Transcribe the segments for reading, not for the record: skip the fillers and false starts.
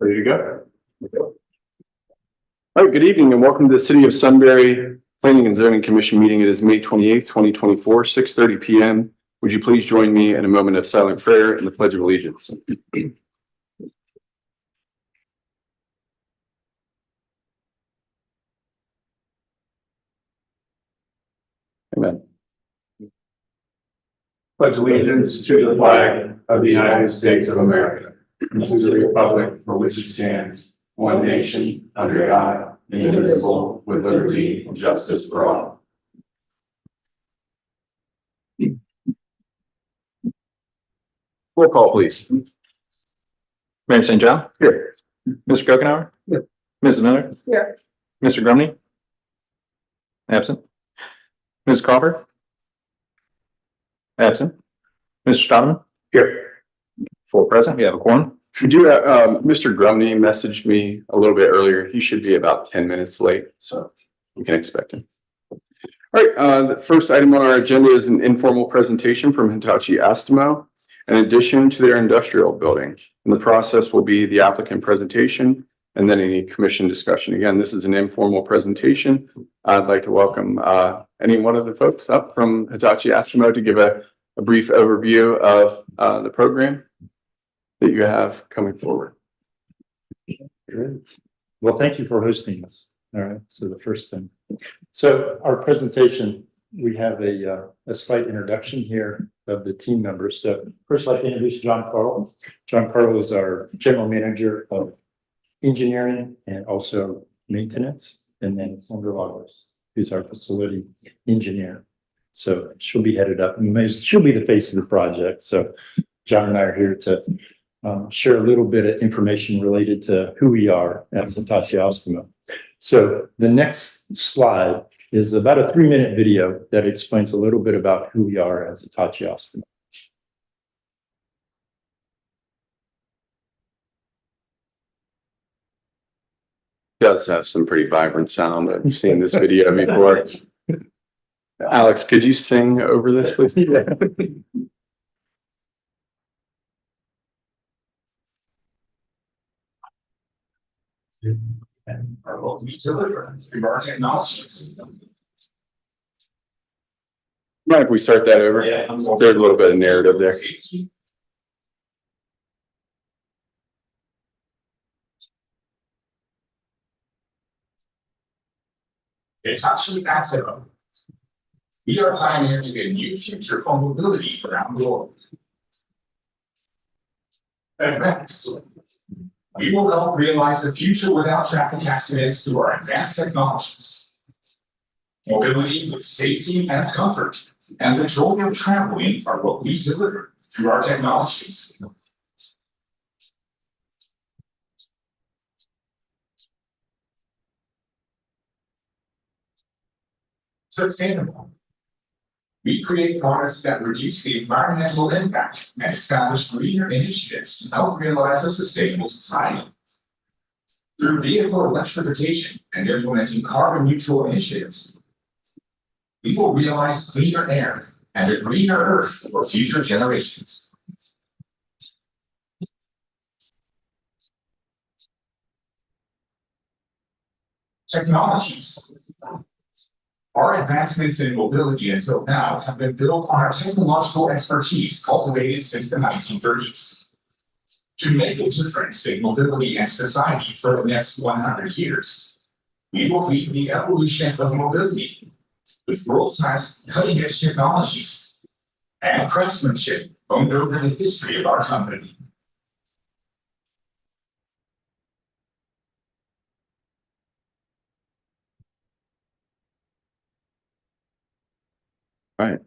Ready to go? All right, good evening and welcome to the City of Sunbury Planning and Zoning Commission meeting. It is May 28th, 2024, 6:30 p.m. Would you please join me in a moment of silent prayer and the Pledge of Allegiance? Amen. Pledge allegiance to the flag of the United States of America and to the republic for which it stands, one nation, under God, indivisible, with liberty and justice for all. Roll call, please. Mayor St. John, Here. Mr. Kokenauer. Here. Mrs. Miller. Here. Mr. Grumney. Absent. Ms. Crawford. Absent. Mr. Stotman. Here. Four present, we have a quorum. Mr. Grumney messaged me a little bit earlier. He should be about 10 minutes late, so we can expect him. All right, the first item on our agenda is an informal presentation from Hitachi Astemo in addition to their industrial building. And the process will be the applicant presentation and then any commission discussion. Again, this is an informal presentation. I'd like to welcome any one of the folks up from Hitachi Astemo to give a brief overview of the program that you have coming forward. Well, thank you for hosting us. All right, so the first thing. So our presentation, we have a slight introduction here of the team members. So first I'd like to introduce John Carl. John Carl is our general manager of engineering and also maintenance. And then Sandra Lagos, who's our facility engineer. So she'll be headed up and she'll be the face of the project. So John and I are here to share a little bit of information related to who we are at Hitachi Astemo. So the next slide is about a 3-minute video that explains a little bit about who we are as Hitachi Astemo. Does have some pretty vibrant sound. I've seen this video before. Alex, could you sing over this, please? Yeah. What we deliver through our technologies. Mind if we start that over? Yeah. There's a little bit of narrative there. Hitachi Astemo. We are pioneering a new future for mobility around the world. Advanced. We will help realize a future without traffic accidents through our advanced technologies. Mobility with safety and comfort, and the joy of traveling are what we deliver through our technologies. Sustainable. We create products that reduce the environmental impact and establish greener initiatives to help realize a sustainable society. Through vehicle electrification and implementing carbon neutral initiatives, we will realize cleaner air and a greener earth for future generations. Technologies. Our advancements in mobility until now have been built on our technological expertise cultivated since the 1930s. To make a difference in mobility and society for the next 100 years, we will lead the evolution of mobility with world-class cutting-edge technologies and craftsmanship honed over the history of our company. Right.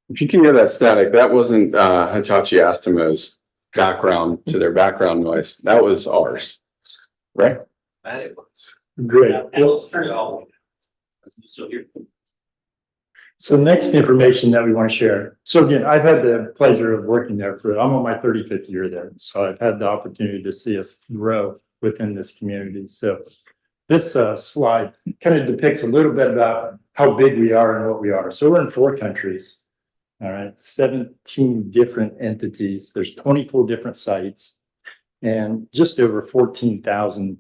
If you can hear that static, that wasn't Hitachi Astemo's background to their background noise. That was ours, right? That it was. Great. So next information that we want to share. So again, I've had the pleasure of working there I'm on my 35th year there. So I've had the opportunity to see us grow within this community. So this slide kind of depicts a little bit about how big we are and what we are. So we're in 4 countries. All right, 17 different entities. There's 24 different sites. and just over 14,000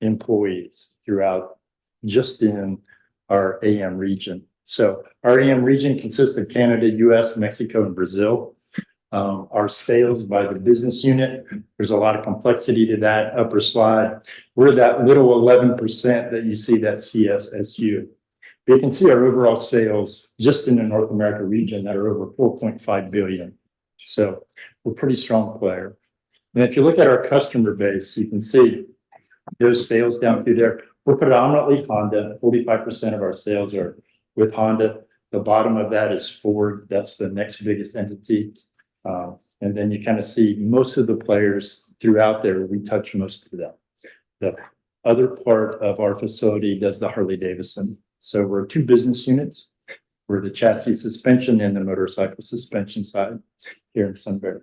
employees throughout just in our AM region. So our AM region consists of Canada, US, Mexico, and Brazil. Our sales by the business unit, there's a lot of complexity to that upper slide. We're that little 11% that you see that CSSU. You can see our overall sales just in the North America region that are over 4.5 billion. So we're a pretty strong player. And if you look at our customer base, you can see those sales down through there. We're predominantly Honda. 45% of our sales are with Honda. The bottom of that is Ford. That's the next biggest entity. And then you kind of see most of the players throughout there. We touch most of them. The other part of our facility does the Harley-Davidson. So we're two business units. We're the chassis suspension and the motorcycle suspension side here in Sunbury.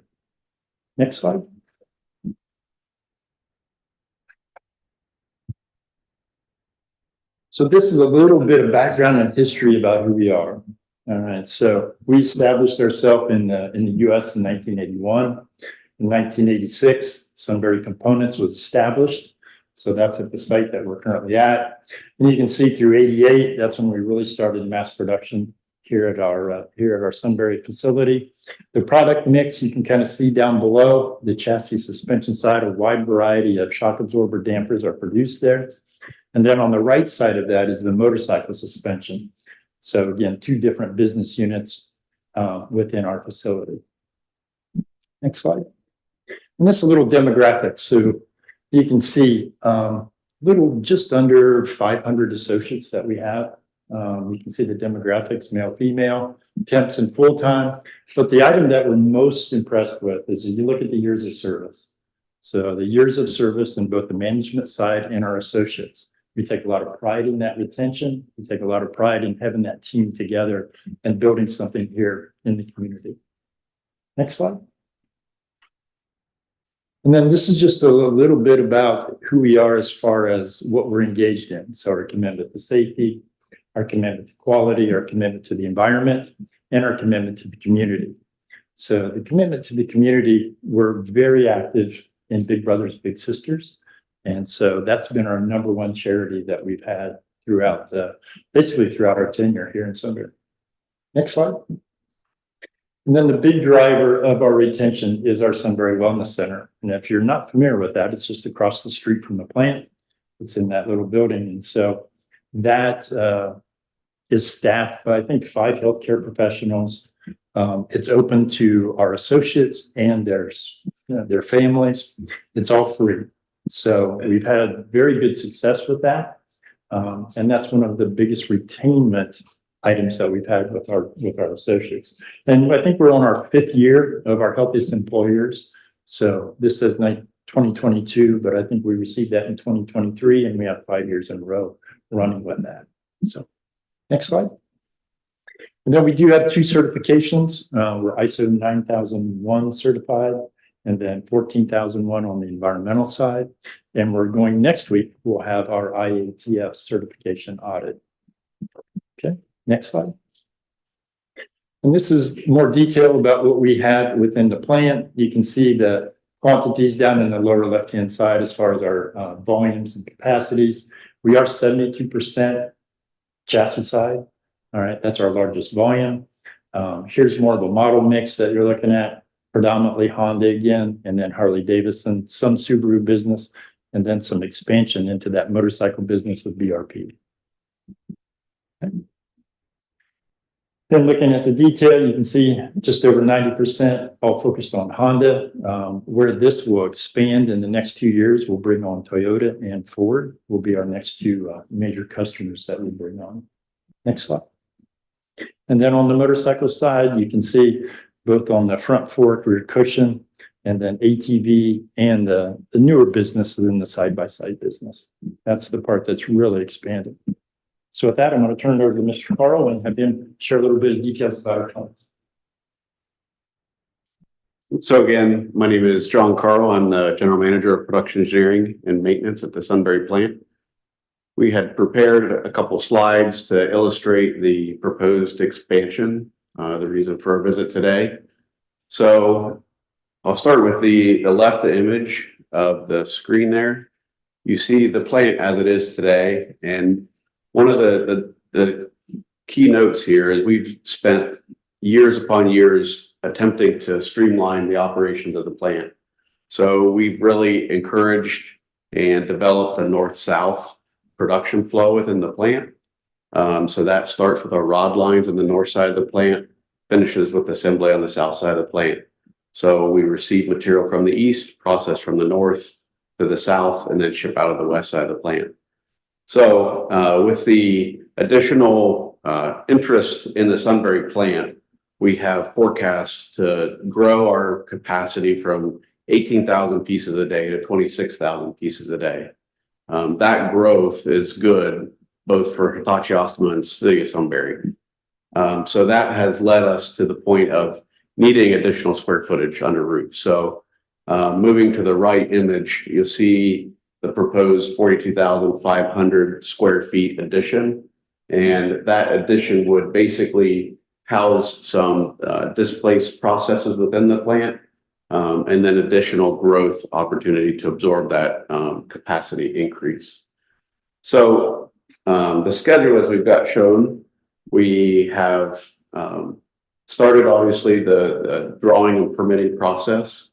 Next slide. So this is a little bit of background and history about who we are. All right, so we established ourselves in the US in 1981. In 1986, Sunbury Components was established. So that's at the site that we're currently at. And you can see through 88, that's when we really started mass production here at our Sunbury facility. The product mix, you can kind of see down below the chassis suspension side, a wide variety of shock absorber dampers are produced there. And then on the right side of that is the motorcycle suspension. So again, two different business units within our facility. Next slide. And this is a little demographic. So you can see little just under 500 associates that we have. We can see the demographics, male, female, temps and full-time. But the item that we're most impressed with is if you look at the years of service. So the years of service in both the management side and our associates. We take a lot of pride in that retention. We take a lot of pride in having that team together and building something here in the community. Next slide. And then this is just a little bit about who we are as far as what we're engaged in. So our commitment to safety, our commitment to quality, our commitment to the environment, and our commitment to the community. So the commitment to the community, we're very active in Big Brothers Big Sisters. And so that's been our number one charity that we've had throughout, basically throughout our tenure here in Sunbury. Next slide. And then the big driver of our retention is our Sunbury Wellness Center. And if you're not familiar with that, it's just across the street from the plant. It's in that little building. And so that is staffed by, I think, 5 healthcare professionals. It's open to our associates and their families. It's all free. So we've had very good success with that. And that's one of the biggest retainment items that we've had with our associates. And I think we're on our 5th year of our healthiest employers. So this says 2022, but I think we received that in 2023 and we have 5 years in a row running with that. So next slide. And then we do have 2 certifications. We're ISO 9001 certified and then 14001 on the environmental side. And we're going next week, we'll have our IATF certification audit. Okay, next slide. And this is more detail about what we have within the plant. You can see the quantities down in the lower left-hand side as far as our volumes and capacities. We are 72% chassis side. All right, that's our largest volume. Here's more of a model mix that you're looking at. Predominantly Honda again, and then Harley-Davidson, some Subaru business, and then some expansion into that motorcycle business with BRP. Okay. Then looking at the detail, you can see just over 90% all focused on Honda. Where this will expand in the next 2 years, we'll bring on Toyota and Ford will be our next 2 major customers that we bring on. Next slide. And then on the motorcycle side, you can see both on the front fork rear cushion and then ATV and the newer business within the side-by-side business. That's the part that's really expanded. So with that, I'm going to turn it over to Mr. Carl and have him share a little bit of details about our plants. So again, my name is John Carl. I'm the General Manager of Production Engineering and Maintenance at the Sunbury plant. We had prepared a couple slides to illustrate the proposed expansion, the reason for our visit today. So I'll start with the left image of the screen there. You see the plant as it is today, and one of the key notes here is we've spent years upon years attempting to streamline the operations of the plant. So we've really encouraged and developed a north-south production flow within the plant. So that starts with our rod lines on the north side of the plant, finishes with assembly on the south side of the plant. So we receive material from the east, process from the north to the south, and then ship out of the west side of the plant. So with the additional interest in the Sunbury plant, we have forecasts to grow our capacity from 18,000 pieces a day to 26,000 pieces a day. That growth is good both for Hitachi Astemo and City of Sunbury. So that has led us to the point of needing additional square footage under roof. So moving to the right image, you'll see the proposed 42,500 square feet addition. And that addition would basically house some displaced processes within the plant, and then additional growth opportunity to absorb that capacity increase. So the schedule as we've got shown, we have started obviously the drawing and permitting process.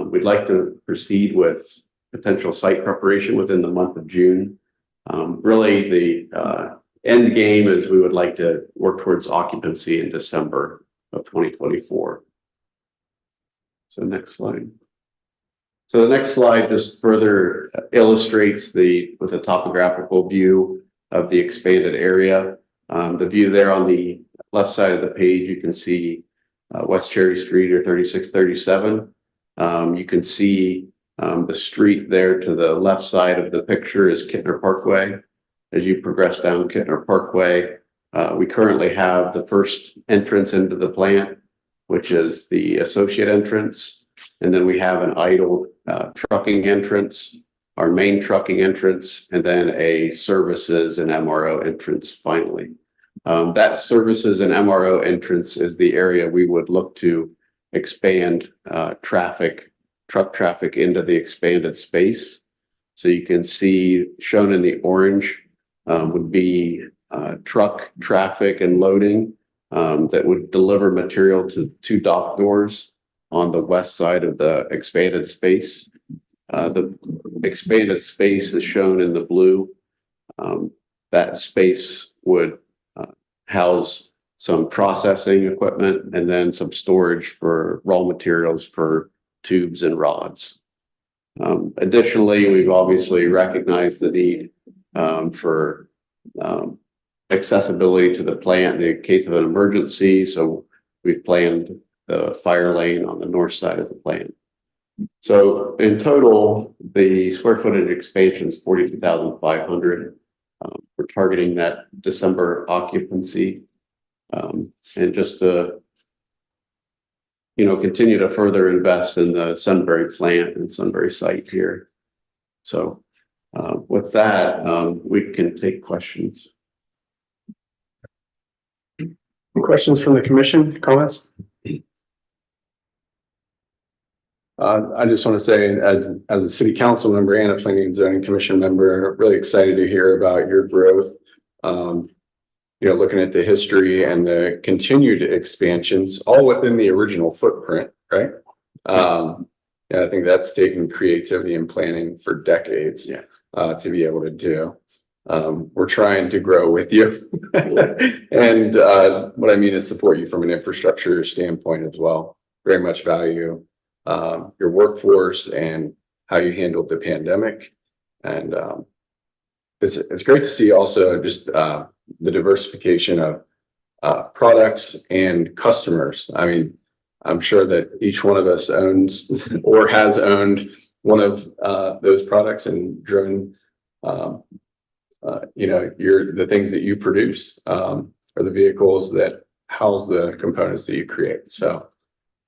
We'd like to proceed with potential site preparation within the month of June. Really the end game is we would like to work towards occupancy in December of 2024. So next slide. So the next slide just further illustrates with a topographical view of the expanded area. The view there on the left side of the page, you can see West Cherry Street or 3637. You can see the street there to the left side of the picture is Kittner Parkway. As you progress down Kittner Parkway, we currently have the first entrance into the plant, which is the associate entrance. And then we have an idle trucking entrance, our main trucking entrance, and then a services and MRO entrance finally. That services and MRO entrance is the area we would look to expand truck traffic into the expanded space. So you can see shown in the orange would be truck traffic and loading that would deliver material to two dock doors on the west side of the expanded space. The expanded space is shown in the blue. That space would house some processing equipment and then some storage for raw materials for tubes and rods. Additionally, we've obviously recognized the need for accessibility to the plant in the case of an emergency. So we've planned the fire lane on the north side of the plant. So in total, the square footage expansion is 42,500. We're targeting that December occupancy, and just to continue to further invest in the Sunbury plant and Sunbury site here. So with that, we can take questions. Questions from the commission, comments? I just want to say, as a city council member and a planning and zoning commission member, really excited to hear about your growth. Looking at the history and the continued expansions, all within the original footprint, right? I think that's taken creativity and planning for decades, to be able to do. We're trying to grow with you, and what I mean is support you from an infrastructure standpoint as well. Very much value your workforce and how you handled the pandemic, and it's great to see also just the diversification of products and customers. I mean, I'm sure that each one of us owns or has owned one of those products and driven the things that you produce are the vehicles that house the components that you create. So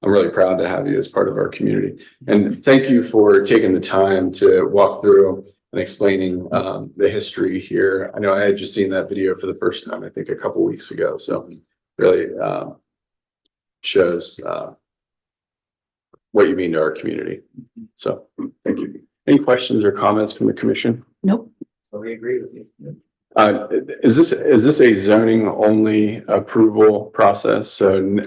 I'm really proud to have you as part of our community. And thank you for taking the time to walk through and explaining the history here. I know I had just seen that video for the first time, I think a couple weeks ago. So really shows what you mean to our community. So, thank you. Any questions or comments from the commission? Nope. We agree with you. Is this a zoning only approval process? So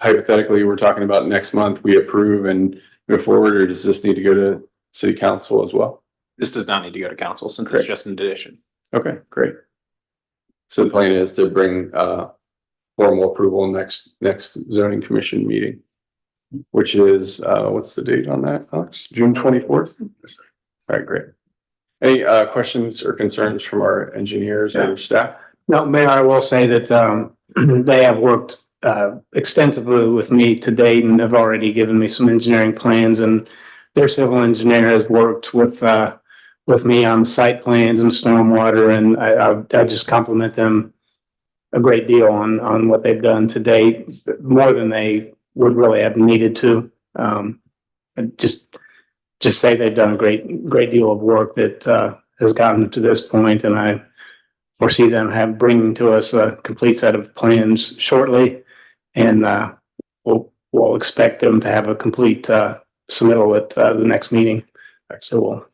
hypothetically, we're talking about next month, we approve and move forward, or does this need to go to city council as well? This does not need to go to council since Great. it's just an addition. Okay, great. So the plan is to bring formal approval next zoning commission meeting, which is what's the date on that, Alex? June 24th? All right, great. Any questions or concerns from our engineers or staff? No, Mayor, I will say that they have worked extensively with me to date and have already given me some engineering plans, and their civil engineer has worked with me on site plans and stormwater, and I just compliment them a great deal on what they've done to date, more than they would really have needed to. And just say they've done a great deal of work that has gotten to this point, and I foresee them bringing to us a complete set of plans shortly, and we'll expect them to have a complete submittal at the next meeting. So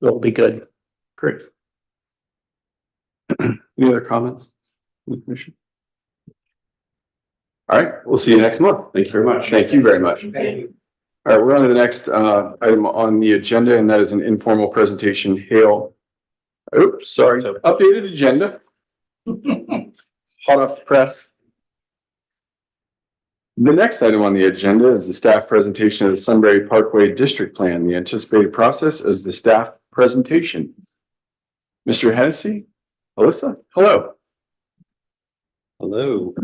it'll be good. Great. Any other comments from the commission? All right, we'll see you next month. Thank you very much. Thank you very much. Thank you. All right, we're on to the next item on the agenda, and that is an informal presentation. Oops, sorry, updated agenda. Hot off the press. The next item on the agenda is the staff presentation of the Sunbury Parkway District Plan. The anticipated process is the staff presentation. Mr. Hennessy, Alyssa, hello. Hello.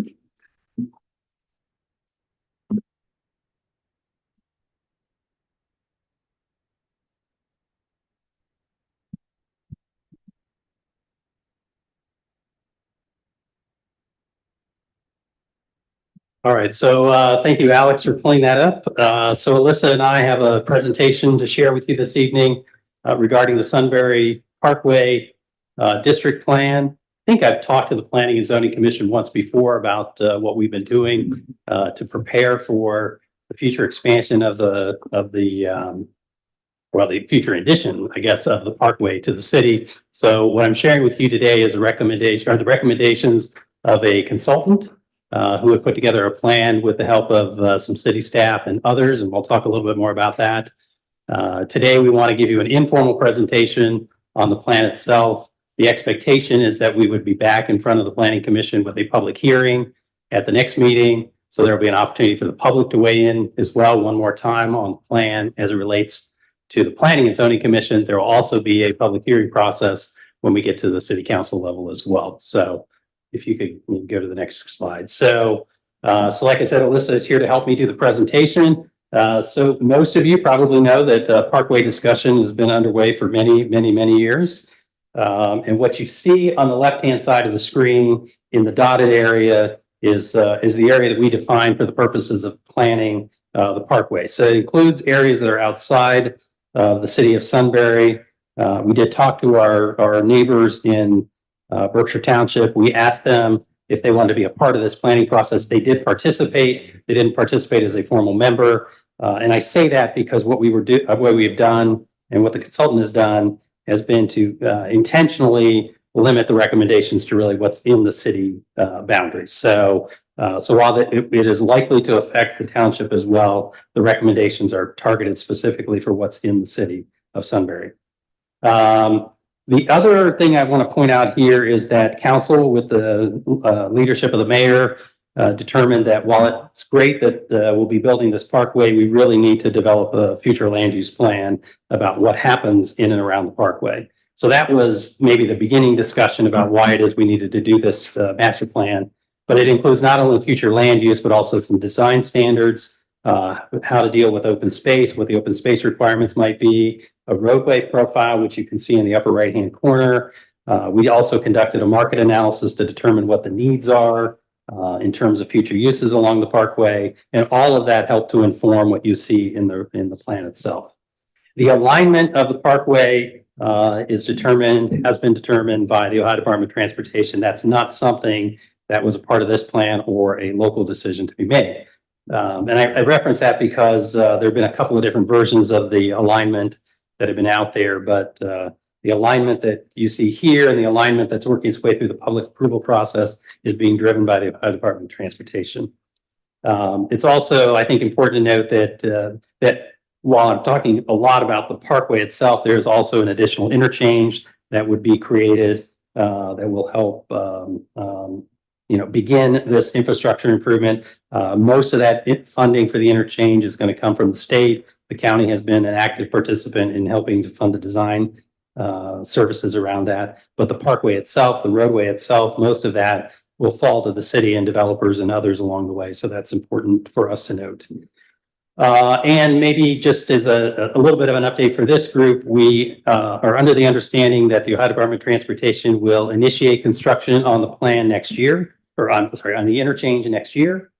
All right, so thank you, Alex, for pulling that up. So Alyssa and I have a presentation to share with you this evening regarding the Sunbury Parkway District Plan. I think I've talked to the Planning and Zoning Commission once before about what we've been doing to prepare for the future expansion of the future addition, I guess, of the Parkway to the city. So what I'm sharing with you today is the recommendations of a consultant who have put together a plan with the help of some city staff and others, and we'll talk a little bit more about that. Today, we want to give you an informal presentation on the plan itself. The expectation is that we would be back in front of the Planning Commission with a public hearing at the next meeting. So there'll be an opportunity for the public to weigh in as well one more time on the plan as it relates to the Planning and Zoning Commission. There will also be a public hearing process when we get to the city council level as well. So if you could go to the next slide. So like I said, Alyssa is here to help me do the presentation. So most of you probably know that Parkway discussion has been underway for many years. And what you see on the left-hand side of the screen in the dotted area is the area that we define for the purposes of planning the Parkway. So it includes areas that are outside the city of Sunbury. We did talk to our neighbors in Berkshire Township. We asked them if they wanted to be a part of this planning process. They did participate. They didn't participate as a formal member. And I say that because what we have done and what the consultant has done has been to intentionally limit the recommendations to really what's in the city boundaries. So while it is likely to affect the township as well, the recommendations are targeted specifically for what's in the city of Sunbury. The other thing I want to point out here is that council, with the leadership of the mayor, determined that while it's great that we'll be building this parkway, we really need to develop a future land use plan about what happens in and around the parkway. So that was maybe the beginning discussion about why it is we needed to do this master plan, but it includes not only future land use, but also some design standards, how to deal with open space, what the open space requirements might be, a roadway profile, which you can see in the upper right-hand corner. We also conducted a market analysis to determine what the needs are in terms of future uses along the parkway, and all of that helped to inform what you see in the plan itself. The alignment of the parkway has been determined by the Ohio Department of Transportation. That's not something that was a part of this plan or a local decision to be made. And I reference that because there have been a couple of different versions of the alignment that have been out there, but the alignment that you see here and the alignment that's working its way through the public approval process is being driven by the Ohio Department of Transportation. It's also, I think, important to note that while I'm talking a lot about the parkway itself, there's also an additional interchange that would be created that will help begin this infrastructure improvement. Most of that funding for the interchange is going to come from the state. The county has been an active participant in helping to fund the design services around that. But the parkway itself, the roadway itself, most of that will fall to the city and developers and others along the way. So that's important for us to note. And maybe just as a little bit of an update for this group, we are under the understanding that the Ohio Department of Transportation will initiate construction on the plan next year, or on the interchange next year,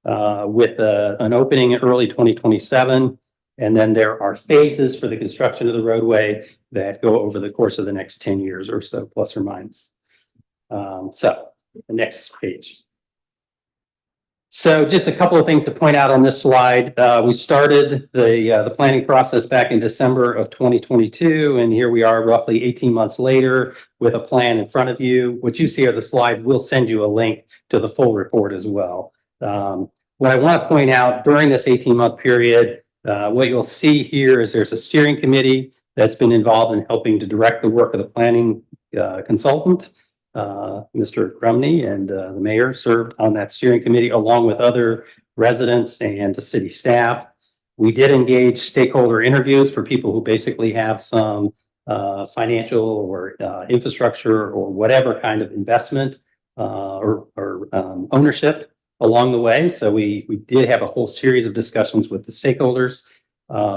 with an opening in early 2027. And then there are phases for the construction of the roadway that go over the course of the next 10 years or so, plus or minus. So the next page. So just a couple of things to point out on this slide. We started the planning process back in December of 2022, and here we are roughly 18 months later with a plan in front of you. What you see on the slide, we'll send you a link to the full report as well. What I want to point out during this 18-month period, what you'll see here is there's a steering committee that's been involved in helping to direct the work of the planning consultant. Mr. Grumney and the mayor served on that steering committee along with other residents and the city staff. We did engage stakeholder interviews for people who basically have some financial or infrastructure or whatever kind of investment or ownership along the way. So we did have a whole series of discussions with the stakeholders.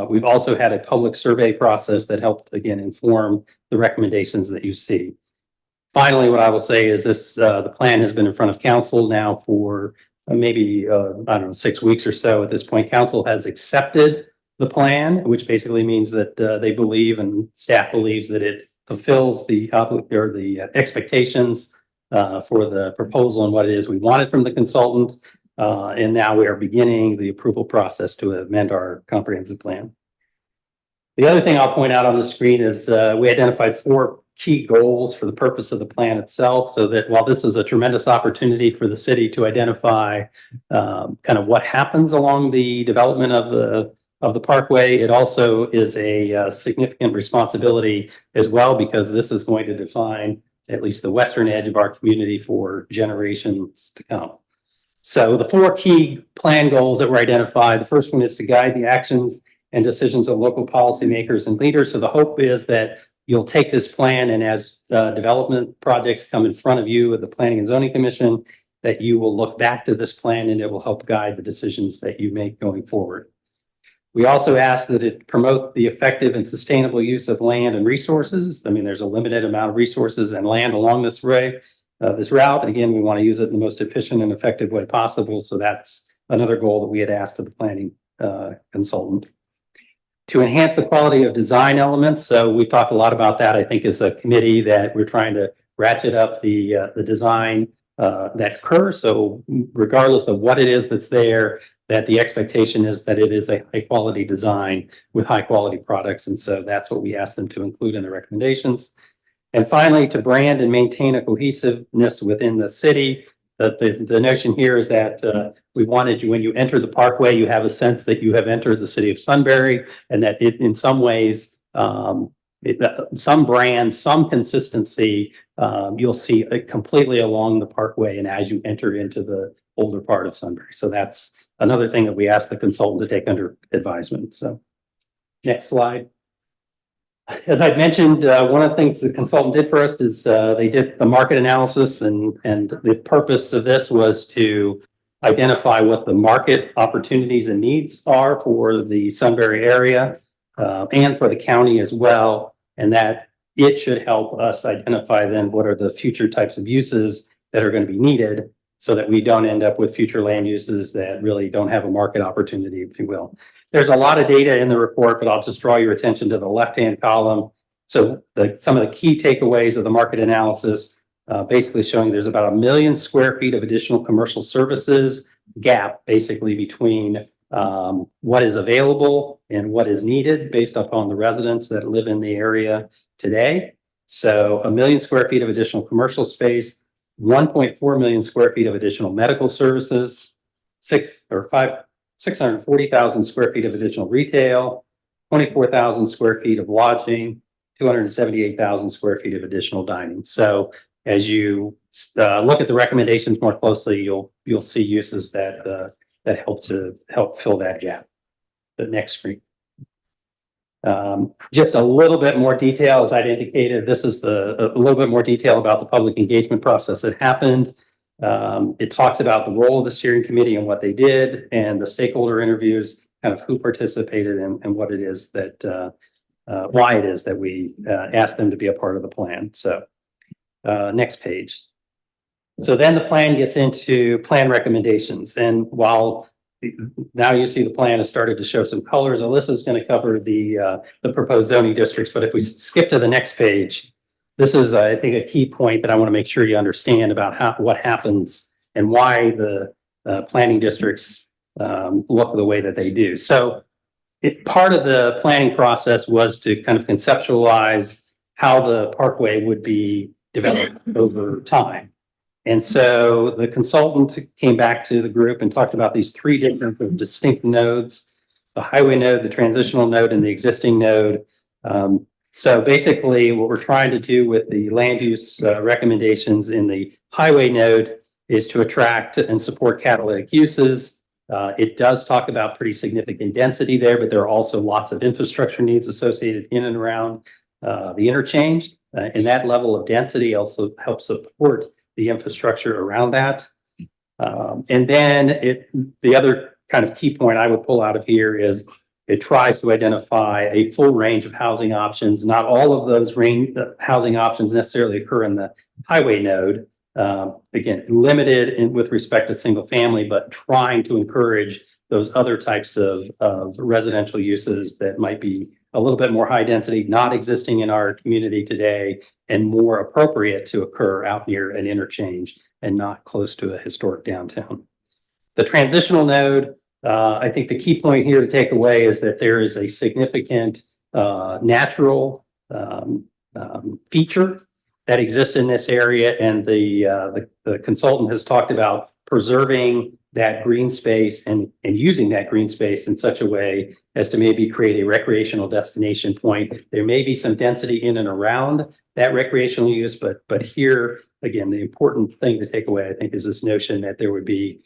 We've also had a public survey process that helped, again, inform the recommendations that you see. Finally, what I will say is this, the plan has been in front of council now for maybe, I don't know, 6 weeks or so. At this point, council has accepted the plan, which basically means that they believe and staff believes that it fulfills the expectations for the proposal and what it is we wanted from the consultant. And now we are beginning the approval process to amend our comprehensive plan. The other thing I'll point out on the screen is we identified 4 key goals for the purpose of the plan itself, so that while this is a tremendous opportunity for the city to identify kind of what happens along the development of the parkway, it also is a significant responsibility as well, because this is going to define at least the western edge of our community for generations to come. So the 4 key plan goals that were identified, the first one is to guide the actions and decisions of local policymakers and leaders. So the hope is that you'll take this plan, and as development projects come in front of you at the Planning and Zoning Commission, that you will look back to this plan and it will help guide the decisions that you make going forward. We also ask that it promote the effective and sustainable use of land and resources. I mean, there's a limited amount of resources and land along this route. Again, we want to use it in the most efficient and effective way possible. So that's another goal that we had asked of the planning consultant. To enhance the quality of design elements. So we've talked a lot about that. I think as a committee that we're trying to ratchet up the design that occurs. So regardless of what it is that's there, that the expectation is that it is a high quality design with high quality products. And so that's what we asked them to include in the recommendations. And finally, to brand and maintain a cohesiveness within the city. The notion here is that we wanted you, when you enter the parkway, you have a sense that you have entered the city of Sunbury, and that it, in some ways, some brand, some consistency, you'll see completely along the parkway and as you enter into the older part of Sunbury. So that's another thing that we asked the consultant to take under advisement. So next slide. As I mentioned, one of the things the consultant did for us is they did the market analysis, and the purpose of this was to identify what the market opportunities and needs are for the Sunbury area and for the county as well, and that it should help us identify then what are the future types of uses that are going to be needed, so that we don't end up with future land uses that really don't have a market opportunity, if you will. There's a lot of data in the report, but I'll just draw your attention to the left-hand column. So some of the key takeaways of the market analysis, basically showing there's about 1 million square feet of additional commercial services gap basically between what is available and what is needed based upon the residents that live in the area today. So 1 million square feet of additional commercial space, 1.4 million square feet of additional medical services, 640,000 square feet of additional retail, 24,000 square feet of lodging, 278,000 square feet of additional dining. So as you look at the recommendations more closely, you'll see uses that help fill that gap. The next screen. Just a little bit more detail, as I'd indicated, this is a little bit more detail about the public engagement process that happened. It talks about the role of the steering committee and what they did, and the stakeholder interviews, kind of who participated and what it is that, why it is that we asked them to be a part of the plan. So next page. So then the plan gets into plan recommendations. And while now you see the plan has started to show some colors, Alyssa's going to cover the proposed zoning districts. But if we skip to the next page, this is, I think, a key point that I want to make sure you understand about what happens and why the planning districts look the way that they do. So part of the planning process was to kind of conceptualize how the parkway would be developed over time. And so the consultant came back to the group and talked about these three different distinct nodes: the highway node, the transitional node, and the existing node. So basically what we're trying to do with the land use recommendations in the highway node is to attract and support catalytic uses. It does talk about pretty significant density there, but there are also lots of infrastructure needs associated in and around the interchange. And that level of density also helps support the infrastructure around that. And then the other kind of key point I would pull out of here is it tries to identify a full range of housing options. Not all of those housing options necessarily occur in the highway node. Again, limited with respect to single family, but trying to encourage those other types of residential uses that might be a little bit more high density, not existing in our community today, and more appropriate to occur out near an interchange and not close to a historic downtown. The transitional node, I think the key point here to take away is that there is a significant natural feature that exists in this area, and the consultant has talked about preserving that green space and using that green space in such a way as to maybe create a recreational destination point. There may be some density in and around that recreational use, but here, again, the important thing to take away, I think, is this notion that there would be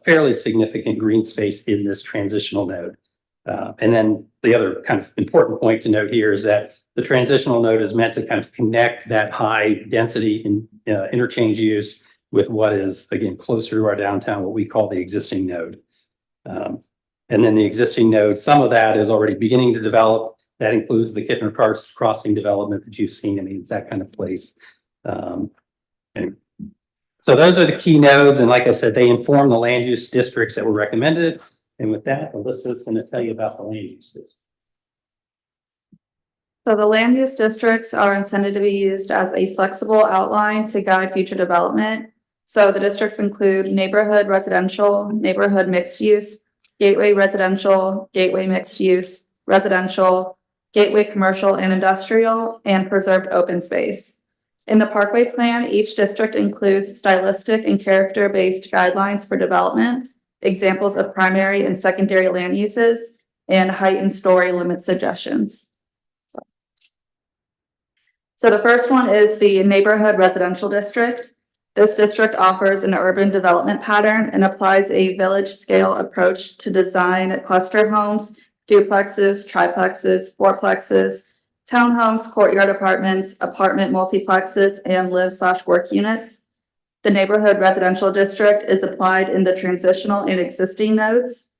fairly significant green space in this transitional node. And then the other kind of important point to note here is that the transitional node is meant to kind of connect that high density in interchange use with what is, again, closer to our downtown, what we call the existing node. And then the existing node, some of that is already beginning to develop. That includes the Kittner Crossing development that you've seen. I mean, it's that kind of place. And so those are the key nodes. And like I said, they inform the land use districts that were recommended. And with that, Alyssa's going to tell you about the land use districts. So the land use districts are intended to be used as a flexible outline to guide future development. So the districts include neighborhood residential, neighborhood mixed use, gateway residential, gateway mixed use, residential, gateway commercial and industrial, and preserved open space. In the Parkway Plan, each district includes stylistic and character-based guidelines for development, examples of primary and secondary land uses, and height and story limit suggestions. So the first one is the neighborhood residential district. This district offers an urban development pattern and applies a village scale approach to design cluster homes, duplexes, triplexes, fourplexes, townhomes, courtyard apartments, apartment multiplexes, and live/work units. The neighborhood residential district is applied in the transitional and existing nodes.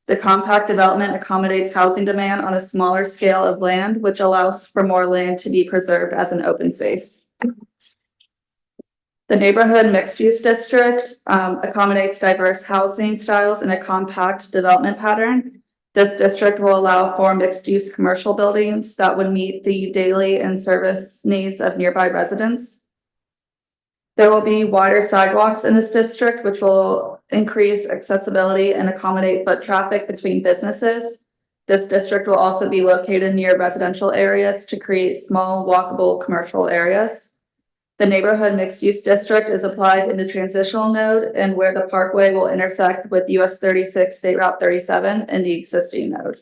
The compact development accommodates housing demand on a smaller scale of land, which allows for more land to be preserved as an open space. The neighborhood mixed-use district accommodates diverse housing styles in a compact development pattern. This district will allow for mixed-use commercial buildings that would meet the daily and service needs of nearby residents. There will be wider sidewalks in this district, which will increase accessibility and accommodate foot traffic between businesses. This district will also be located near residential areas to create small walkable commercial areas. The neighborhood mixed-use district is applied in the transitional node and where the parkway will intersect with US 36 State Route 37 in the existing node.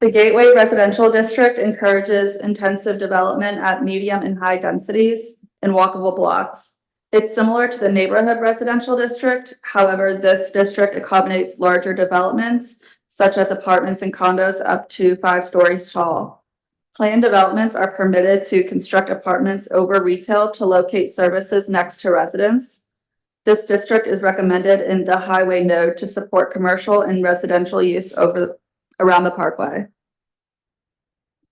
The Gateway Residential District encourages intensive development at medium and high densities and walkable blocks. It's similar to the Neighborhood Residential District. However, this district accommodates larger developments, such as apartments and condos up to 5 stories tall. Planned developments are permitted to construct apartments over retail to locate services next to residents. This district is recommended in the highway node to support commercial and residential use around the parkway.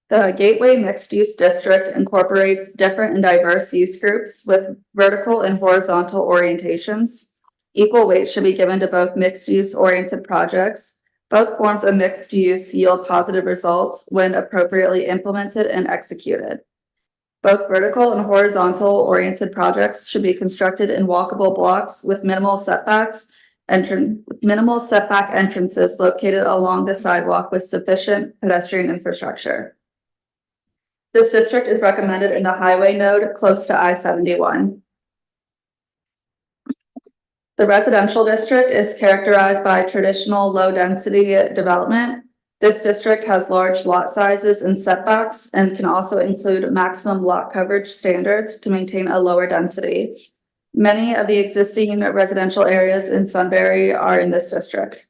The Gateway Mixed Use District incorporates different and diverse use groups with vertical and horizontal orientations. Equal weight should be given to both mixed use oriented projects. Both forms of mixed use yield positive results when appropriately implemented and executed. Both vertical and horizontal oriented projects should be constructed in walkable blocks with minimal setback entrances located along the sidewalk with sufficient pedestrian infrastructure. This district is recommended in the highway node close to I-71. The residential district is characterized by traditional low-density development. This district has large lot sizes and setbacks and can also include maximum lot coverage standards to maintain a lower density. Many of the existing residential areas in Sunbury are in this district.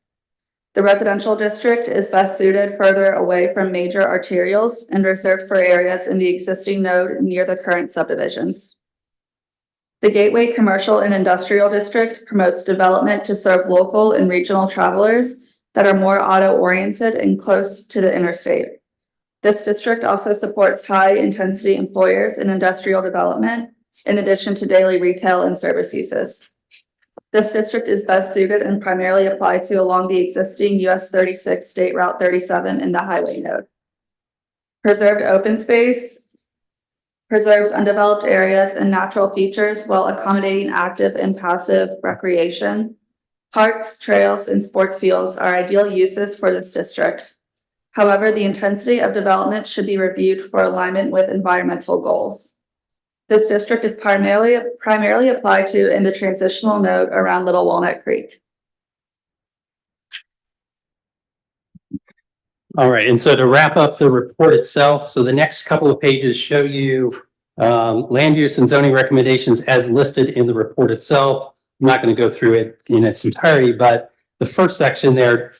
The residential district is best suited further away from major arterials and reserved for areas in the existing node near the current subdivisions. The Gateway Commercial and Industrial District promotes development to serve local and regional travelers that are more auto-oriented and close to the interstate. This district also supports high-intensity employers in industrial development, in addition to daily retail and service uses. This district is best suited and primarily applied to along the existing US 36 State Route 37 in the highway node. Preserved open space preserves undeveloped areas and natural features while accommodating active and passive recreation. Parks, trails, and sports fields are ideal uses for this district. However, the intensity of development should be reviewed for alignment with environmental goals. This district is primarily applied to in the transitional node around Little Walnut Creek. All right, and so to wrap up the report itself, so the next couple of pages show you land use and zoning recommendations as listed in the report itself. I'm not going to go through it in its entirety, but the first section there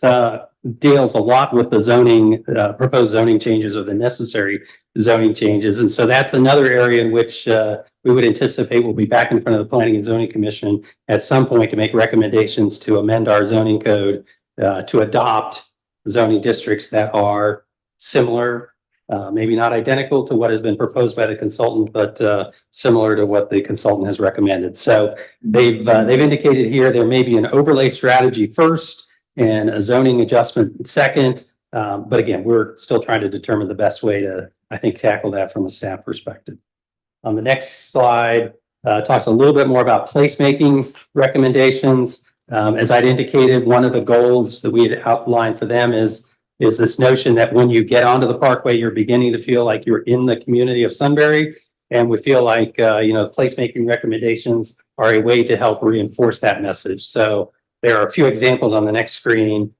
deals a lot with the zoning, proposed zoning changes or the necessary zoning changes. And so that's another area in which we would anticipate we'll be back in front of the Planning and Zoning Commission at some point to make recommendations to amend our zoning code to adopt zoning districts that are similar, maybe not identical to what has been proposed by the consultant, but similar to what the consultant has recommended. So they've indicated here there may be an overlay strategy first and a zoning adjustment second. But again, we're still trying to determine the best way to, I think, tackle that from a staff perspective. On the next slide, talks a little bit more about placemaking recommendations. As I'd indicated, one of the goals that we had outlined for them is this notion that when you get onto the parkway, you're beginning to feel like you're in the community of Sunbury. And we feel like, placemaking recommendations are a way to help reinforce that message. So there are a few examples on the next screen,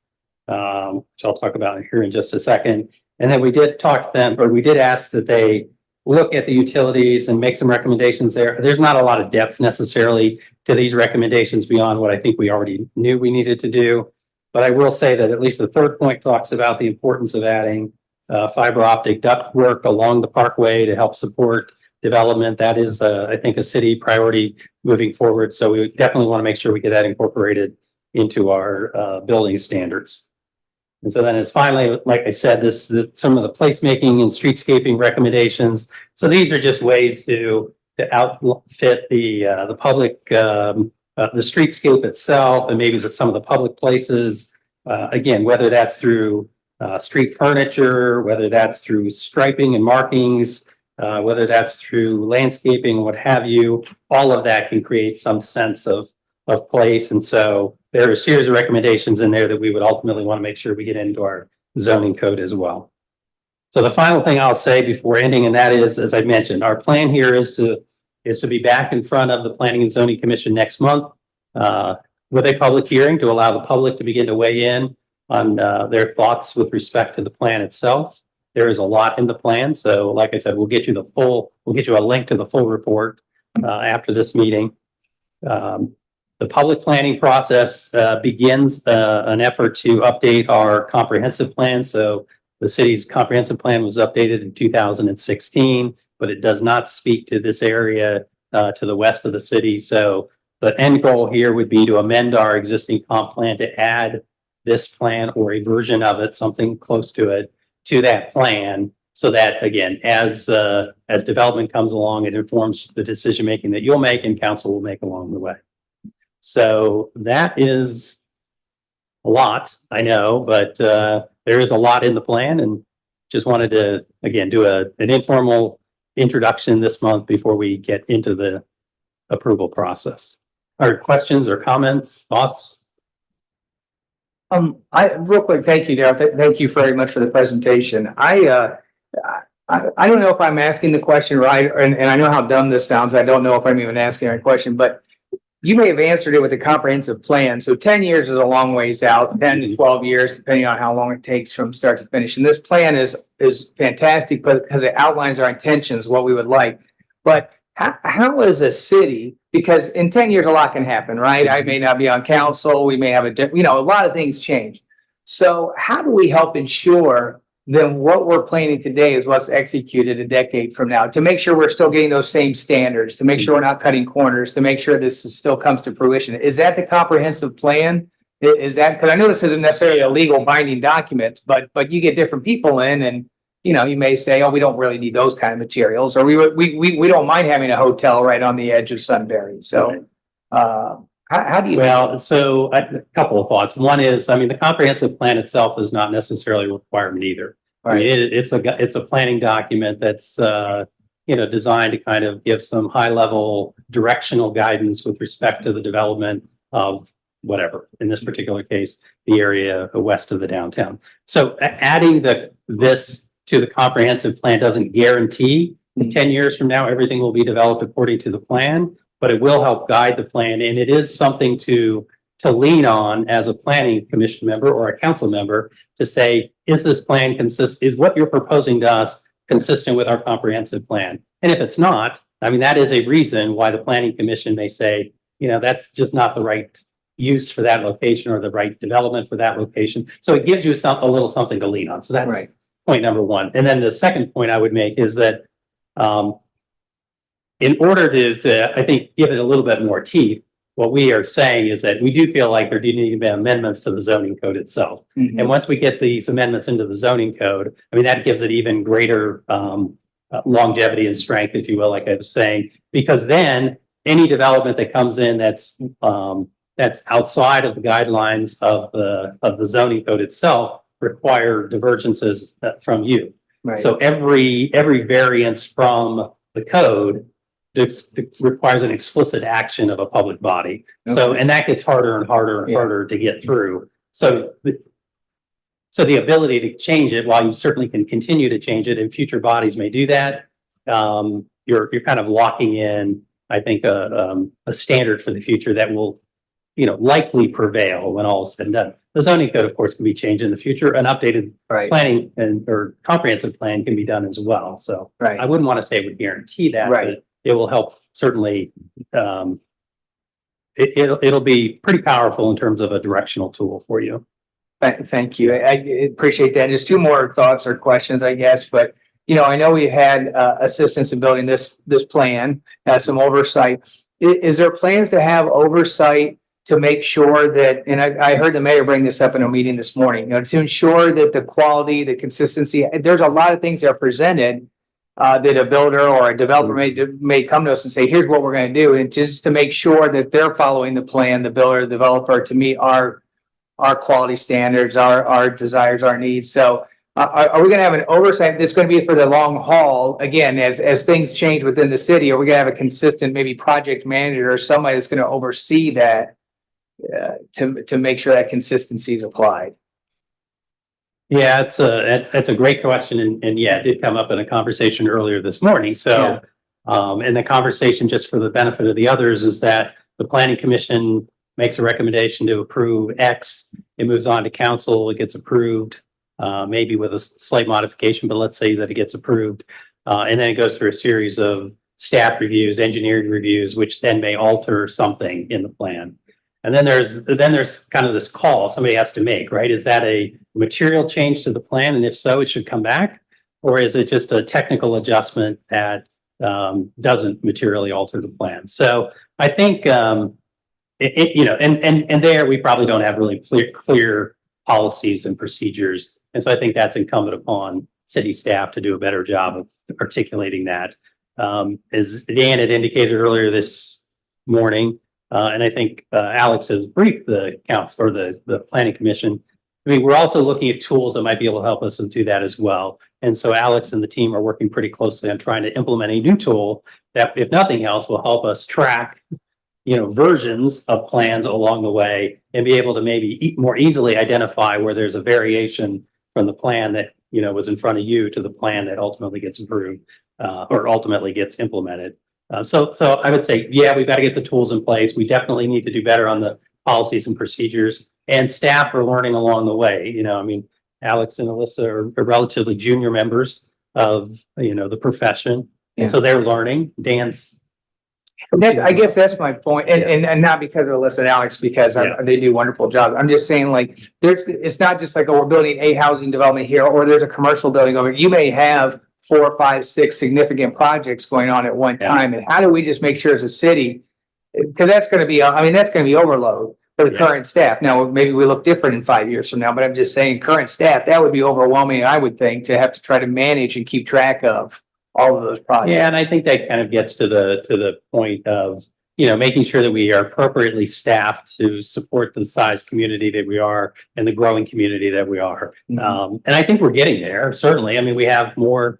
which I'll talk about here in just a second. And then we did talk to them, or we did ask that they look at the utilities and make some recommendations there. There's not a lot of depth necessarily to these recommendations beyond what I think we already knew we needed to do. But I will say that at least the third point talks about the importance of adding fiber optic duct work along the parkway to help support development. That is, I think, a city priority moving forward. So we definitely want to make sure we get that incorporated into our building standards. And so then it's finally, like I said, some of the placemaking and streetscaping recommendations. So these are just ways to outfit the public, the streetscape itself, and maybe some of the public places. Again, whether that's through street furniture, whether that's through striping and markings, whether that's through landscaping, what have you, all of that can create some sense of place. And so there are a series of recommendations in there that we would ultimately want to make sure we get into our zoning code as well. So the final thing I'll say before ending, and that is, as I mentioned, our plan here is to be back in front of the Planning and Zoning Commission next month with a public hearing to allow the public to begin to weigh in on their thoughts with respect to the plan itself. There is a lot in the plan. So like I said, we'll get you a link to the full report after this meeting. The public planning process begins an effort to update our comprehensive plan. So the city's comprehensive plan was updated in 2016, but it does not speak to this area to the west of the city. So the end goal here would be to amend our existing comp plan to add this plan or a version of it, something close to it, to that plan, so that again, as development comes along, it informs the decision making that you'll make and council will make along the way. So that is a lot, I know, but there is a lot in the plan, and just wanted to again do an informal introduction this month before we get into the approval process. Are questions or comments, thoughts? Real quick, thank you, Darryl. Thank you very much for the presentation. I don't know if I'm asking the question right, and I know how dumb this sounds. I don't know if I'm even asking the right question, but you may have answered it with a comprehensive plan. So 10 years is a long ways out, 10 to 12 years, depending on how long it takes from start to finish. And this plan is fantastic because it outlines our intentions, what we would like. But how is a city, because in 10 years, a lot can happen, right? I may not be on council. We may have a lot of things change. So how do we help ensure then what we're planning today is what's executed a decade from now, to make sure we're still getting those same standards, to make sure we're not cutting corners, to make sure this still comes to fruition? Is that the comprehensive plan? Is that, because I know this isn't necessarily a legal binding document, but you get different people in, and you may say, oh, we don't really need those kind of materials, or we don't mind having a hotel right on the edge of Sunbury. So how do you? Well, so a couple of thoughts. One is, I mean, the comprehensive plan itself is not necessarily a requirement either. I mean, it's a planning document that's designed to kind of give some high level directional guidance with respect to the development of whatever, in this particular case, the area west of the downtown. So adding this to the comprehensive plan doesn't guarantee that 10 years from now everything will be developed according to the plan, but it will help guide the plan, and it is something to lean on as a planning commission member or a council member to say, is this plan is what you're proposing to us consistent with our comprehensive plan? And if it's not, I mean, that is a reason why the planning commission may say, that's just not the right use for that location or the right development for that location. So it gives you a little something to lean on. So that's point number one. And then the second point I would make is that in order to, I think, give it a little bit more teeth, what we are saying is that we do feel like there do need to be amendments to the zoning code itself. Mm-hmm. And once we get these amendments into the zoning code, I mean, that gives it even greater longevity and strength, if you will, like I was saying, because then any development that comes in that's outside of the guidelines of the zoning code itself require divergences from you. Right. So every variance from the code requires an explicit action of a public body. Okay. So, and that gets harder and harder and harder to get through. So the ability to change it, while you certainly can continue to change it, and future bodies may do that, you're kind of locking in, I think, a standard for the future that will, likely prevail when all is said and done. The zoning code, of course, can be changed in the future. An updated planning or comprehensive plan can be done as well. So I wouldn't want to say it would guarantee that, but it will help certainly. It'll be pretty powerful in terms of a directional tool for you. Thank you. I appreciate that. Just two more thoughts or questions, I guess. But I know we had assistance in building this plan, some oversight. Is there plans to have oversight to make sure that, and I heard the mayor bring this up in a meeting this morning, to ensure that the quality, the consistency, there's a lot of things that are presented that a builder or a developer may come to us and say, here's what we're going to do. And just to make sure that they're following the plan, the builder, the developer, to meet our quality standards, our desires, our needs. So Are we gonna have an oversight that's gonna be for the long haul, again, as things change within the city? Are we gonna have a consistent, maybe project manager or somebody that's gonna oversee that? To make sure that consistency is applied? Yeah, that's a great question, and yeah, it did come up in a conversation earlier this morning, so. And the conversation, just for the benefit of the others, is that the planning commission makes a recommendation to approve X, it moves on to council, it gets approved. Maybe with a slight modification, but let's say that it gets approved. And then it goes through a series of staff reviews, engineering reviews, which then may alter something in the plan. And then there's kind of this call somebody has to make, right? Is that a material change to the plan? And if so, it should come back? Or is it just a technical adjustment that doesn't materially alter the plan? So I think you know, and there we probably don't have really clear policies and procedures. And so I think that's incumbent upon city staff to do a better job of articulating that. As Dan had indicated earlier this morning, and I think Alex has briefed the council or the planning commission. I mean, we're also looking at tools that might be able to help us do that as well. And so Alex and the team are working pretty closely on trying to implement a new tool that, if nothing else, will help us track, you know, versions of plans along the way and be able to maybe more easily identify where there's a variation from the plan that, you know, was in front of you to the plan that ultimately gets approved or ultimately gets implemented. So I would say, yeah, we've got to get the tools in place. We definitely need to do better on the policies and procedures, and staff are learning along the way. You know, I mean, Alex and Alyssa are relatively junior members of, you know, the profession. And so they're learning. Dan's. I guess that's my point. And not because of Alyssa and Alex, because they do wonderful jobs. I'm just saying, like, it's not just like, oh, we're building a housing development here, or there's a commercial building over here. You may have 4, 5, 6 significant projects going on at one time. And how do we just make sure as a city, because that's going to be, I mean, that's going to be overload for the current staff. Now, maybe we look different in 5 years from now, but I'm just saying current staff, that would be overwhelming, I would think, to have to try to manage and keep track of all of those projects. Yeah, and I think that kind of gets to the point of, you know, making sure that we are appropriately staffed to support the size community that we are and the growing community that we are. And I think we're getting there, certainly. I mean, we have more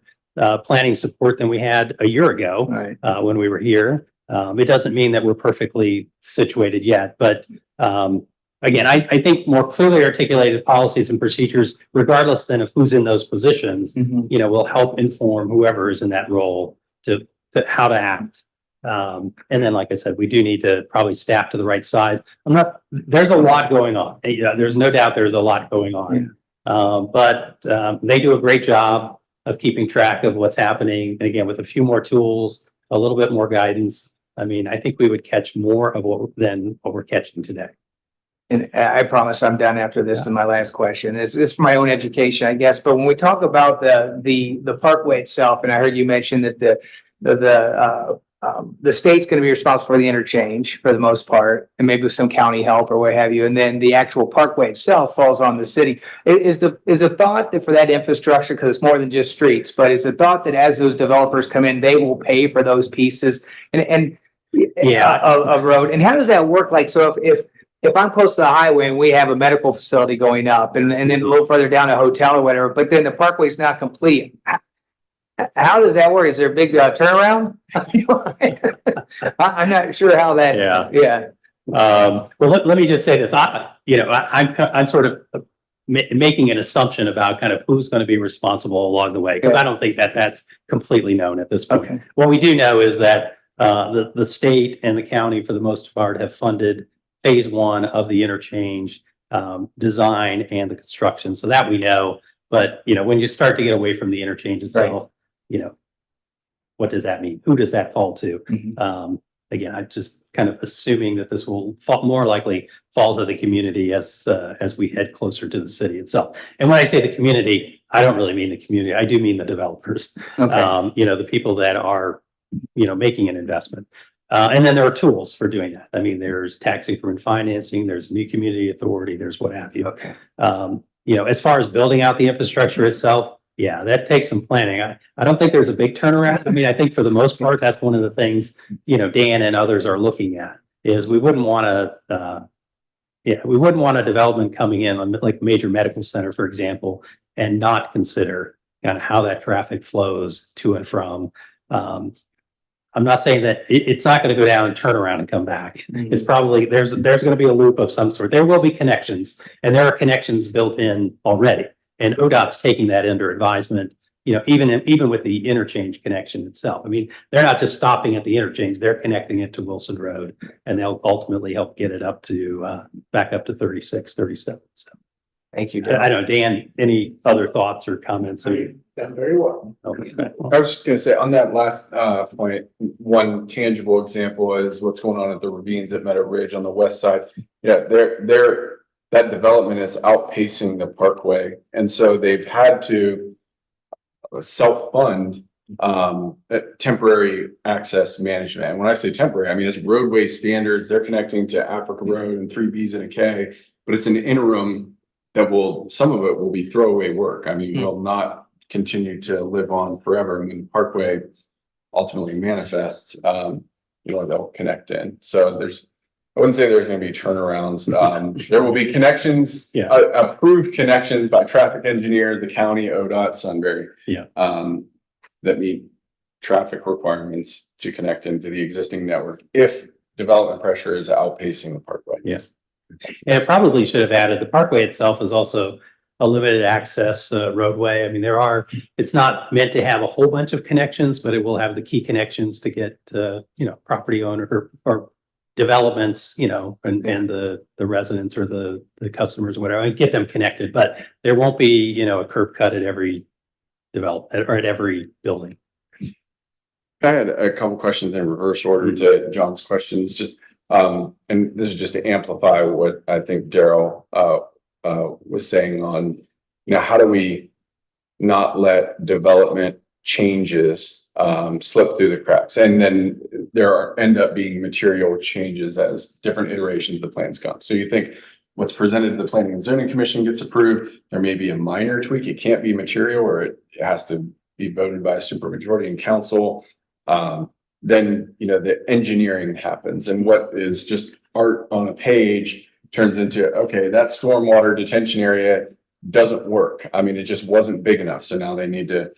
planning support than we had a year ago when we were here. It doesn't mean that we're perfectly situated yet, but again, I think more clearly articulated policies and procedures, regardless then of who's in those positions, you know, will help inform whoever is in that role to how to act. And then, like I said, we do need to probably staff to the right size. There's a lot going on. There's no doubt there's a lot going on. But they do a great job of keeping track of what's happening. And again, with a few more tools, a little bit more guidance, I mean, I think we would catch more of what we're catching today. And I promise I'm done after this is my last question. It's for my own education, I guess. But when we talk about the parkway itself, and I heard you mention that the state's going to be responsible for the interchange for the most part, and maybe with some county help or what have you. And then the actual parkway itself falls on the city. Is the thought that for that infrastructure, because it's more than just streets, but is the thought that as those developers come in, they will pay for those pieces of road? And how does that work? Like, so if I'm close to the highway and we have a medical facility going up and then a little further down a hotel or whatever, but then the parkway is not complete, how does that work? Is there a big turnaround? I'm not sure how that. Well, let me just say this. I'm sort of making an assumption about kind of who's going to be responsible along the way, because I don't think that's completely known at this point. What we do know is that the state and the county, for the most part, have funded phase 1 of the interchange design and the construction. So that we know. But, you know, when you start to get away from the interchange itself, you know, what does that mean? Who does that fall to? Again, I'm just kind of assuming that this will more likely fall to the community as we head closer to the city itself. And when I say the community, I don't really mean the community. I do mean the developers, you know, the people that are, you know, making an investment. And then there are tools for doing that. I mean, there's tax increment financing, there's new community authority, there's what have you. You know, as far as building out the infrastructure itself, yeah, that takes some planning. I don't think there's a big turnaround. I mean, I think for the most part, that's one of the things, you know, Dan and others are looking at, is we wouldn't want a development coming in on like major medical center, for example, and not consider kind of how that traffic flows to and from. I'm not saying that it's not going to go down and turn around and come back. It's probably, there's going to be a loop of some sort. There will be connections, and there are connections built in already. And ODOT's taking that under advisement, you know, even with the interchange connection itself. I mean, they're not just stopping at the interchange, they're connecting it to Wilson Road, and they'll ultimately help get it up to, back up to 36, 37. So Thank you. I don't know, Dan, any other thoughts or comments? Done very well. Okay. I was just gonna say, on that last point, one tangible example is what's going on at the ravines at Meadow Ridge on the west side. Yeah, that development is outpacing the parkway, and so they've had to self-fund temporary access management. And when I say temporary, I mean it's roadway standards. They're connecting to Africa Road and 3Bs and a K, but it's an interim that some of it will be throwaway work. I mean, will not continue to live on forever. I mean, Parkway ultimately manifests, they'll connect in. So I wouldn't say there's going to be turnarounds. There will be connections, approved connections by traffic engineers, the county, ODOT, Sunbury. That meet traffic requirements to connect into the existing network if development pressure is outpacing the Parkway. Yeah. And it probably should have added, the Parkway itself is also a limited access roadway. I mean, it's not meant to have a whole bunch of connections, but it will have the key connections to get, property owner or developments, and the residents or the customers or whatever, and get them connected. But there won't be, a curb cut at every development or at every building. I had a couple questions in reverse order to John's questions, just and this is just to amplify what I think Daryl was saying on, how do we not let development changes slip through the cracks, and then end up being material changes as different iterations of the plans come. So you think what's presented to the Planning and Zoning Commission gets approved, there may be a minor tweak, it can't be material, or it has to be voted by a supermajority in council. Then the engineering happens, and what is just art on a page turns into, okay, that stormwater detention area doesn't work. I mean, it just wasn't big enough, so now they need to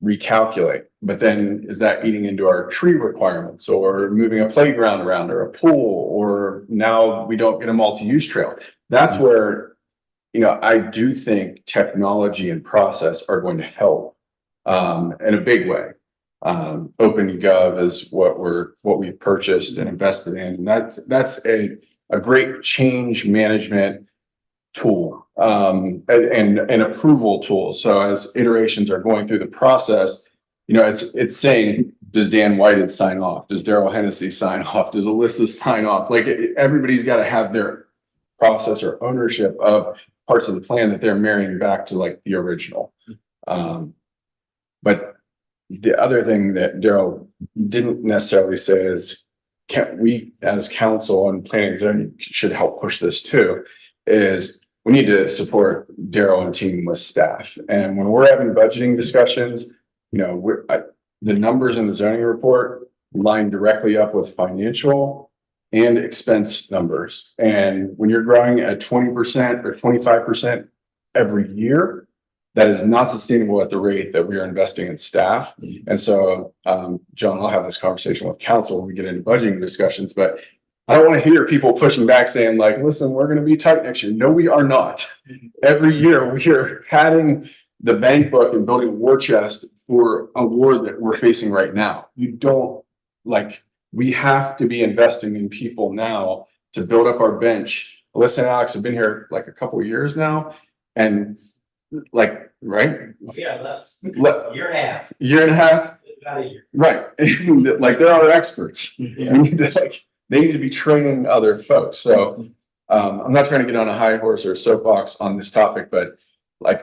recalculate. But then is that eating into our tree requirements, or moving a playground around, or a pool, or now we don't get a multi-use trail? That's where I do think technology and process are going to help in a big way. OpenGov is what we purchased and invested in. And that's a great change management tool and approval tool. So as iterations are going through the process, it's saying, does Dan Whited sign off? Does Daryl Hennessy sign off? Does Alyssa sign off? Like everybody's got to have their process or ownership of parts of the plan that they're marrying back to like the original. But the other thing that Daryl didn't necessarily say is, we as council and planning and zoning should help push this too, is we need to support Daryl and team with staff. And when we're having budgeting discussions, the numbers in the zoning report line directly up with financial and expense numbers. And when you're growing at 20% or 25% every year, that is not sustainable at the rate that we are investing in staff. And so, John, I'll have this conversation with council when we get into budgeting discussions, but I don't want to hear people pushing back saying like, listen, we're going to be tight next year. No, we are not. Every year we are padding the bank book and building a war chest for a war that we're facing right now. We have to be investing in people now to build up our bench. Alyssa and Alex have been here like a couple of years now, and right? Yeah, that's year and a half. Year and a half? About a year. Right. Like they're our experts. Yeah. They need to be training other folks. So I'm not trying to get on a high horse or soapbox on this topic, but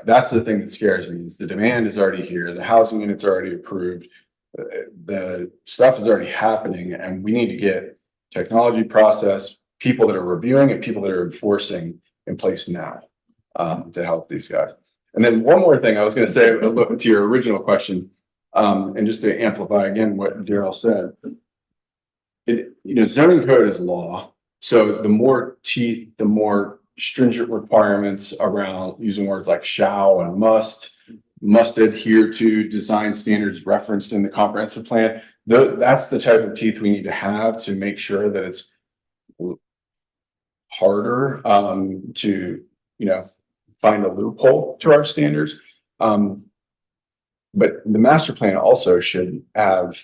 that's the thing that scares me is the demand is already here. The housing units are already approved. The stuff is already happening, and we need to get technology, process, people that are reviewing and people that are enforcing in place now to help these guys. And then one more thing I was going to say, look to your original question, and just to amplify again what Daryl said, zoning code is law. So the more teeth, the more stringent requirements around using words like shall and must adhere to design standards referenced in the comprehensive plan. That's the type of teeth we need to have to make sure that it's harder to, find a loophole to our standards. But the master plan also should have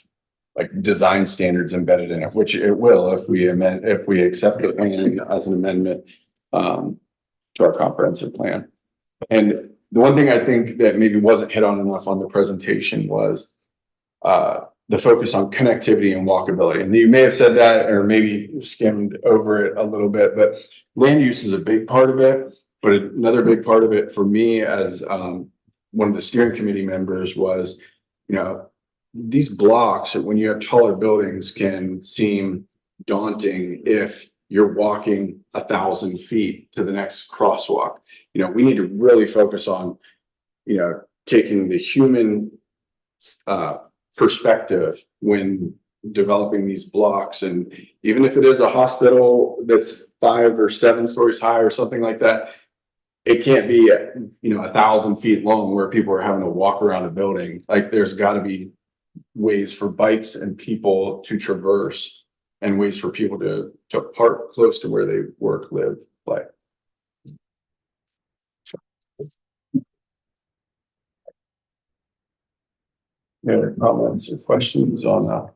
like design standards embedded in it, which it will if we accept the plan as an amendment to our comprehensive plan. And the one thing I think that maybe wasn't hit on enough on the presentation was the focus on connectivity and walkability. And you may have said that or maybe skimmed over it a little bit, but land use is a big part of it. But another big part of it for me as one of the steering committee members was, these blocks, when you have taller buildings, can seem daunting if you're walking 1,000 feet to the next crosswalk. We need to really focus on, taking the human perspective when developing these blocks. And even if it is a hospital that's 5 or 7 stories high or something like that, it can't be, 1,000 feet long where people are having to walk around a building. Like there's got to be ways for bikes and people to traverse and ways for people to park close to where they work, live, play. Any other comments or questions on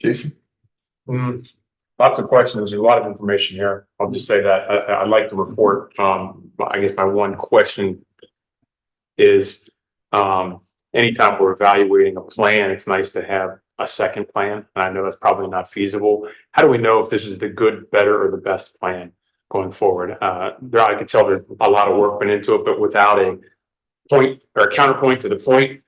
Jason? Lots of questions. There's a lot of information here. I'll just say that I'd like to report. I guess my one question is, anytime we're evaluating a plan, it's nice to have a second plan. And I know that's probably not feasible. How do we know if this is the good, better, or the best plan going forward? I can tell there's a lot of work went into it, but without a point or a counterpoint to the point,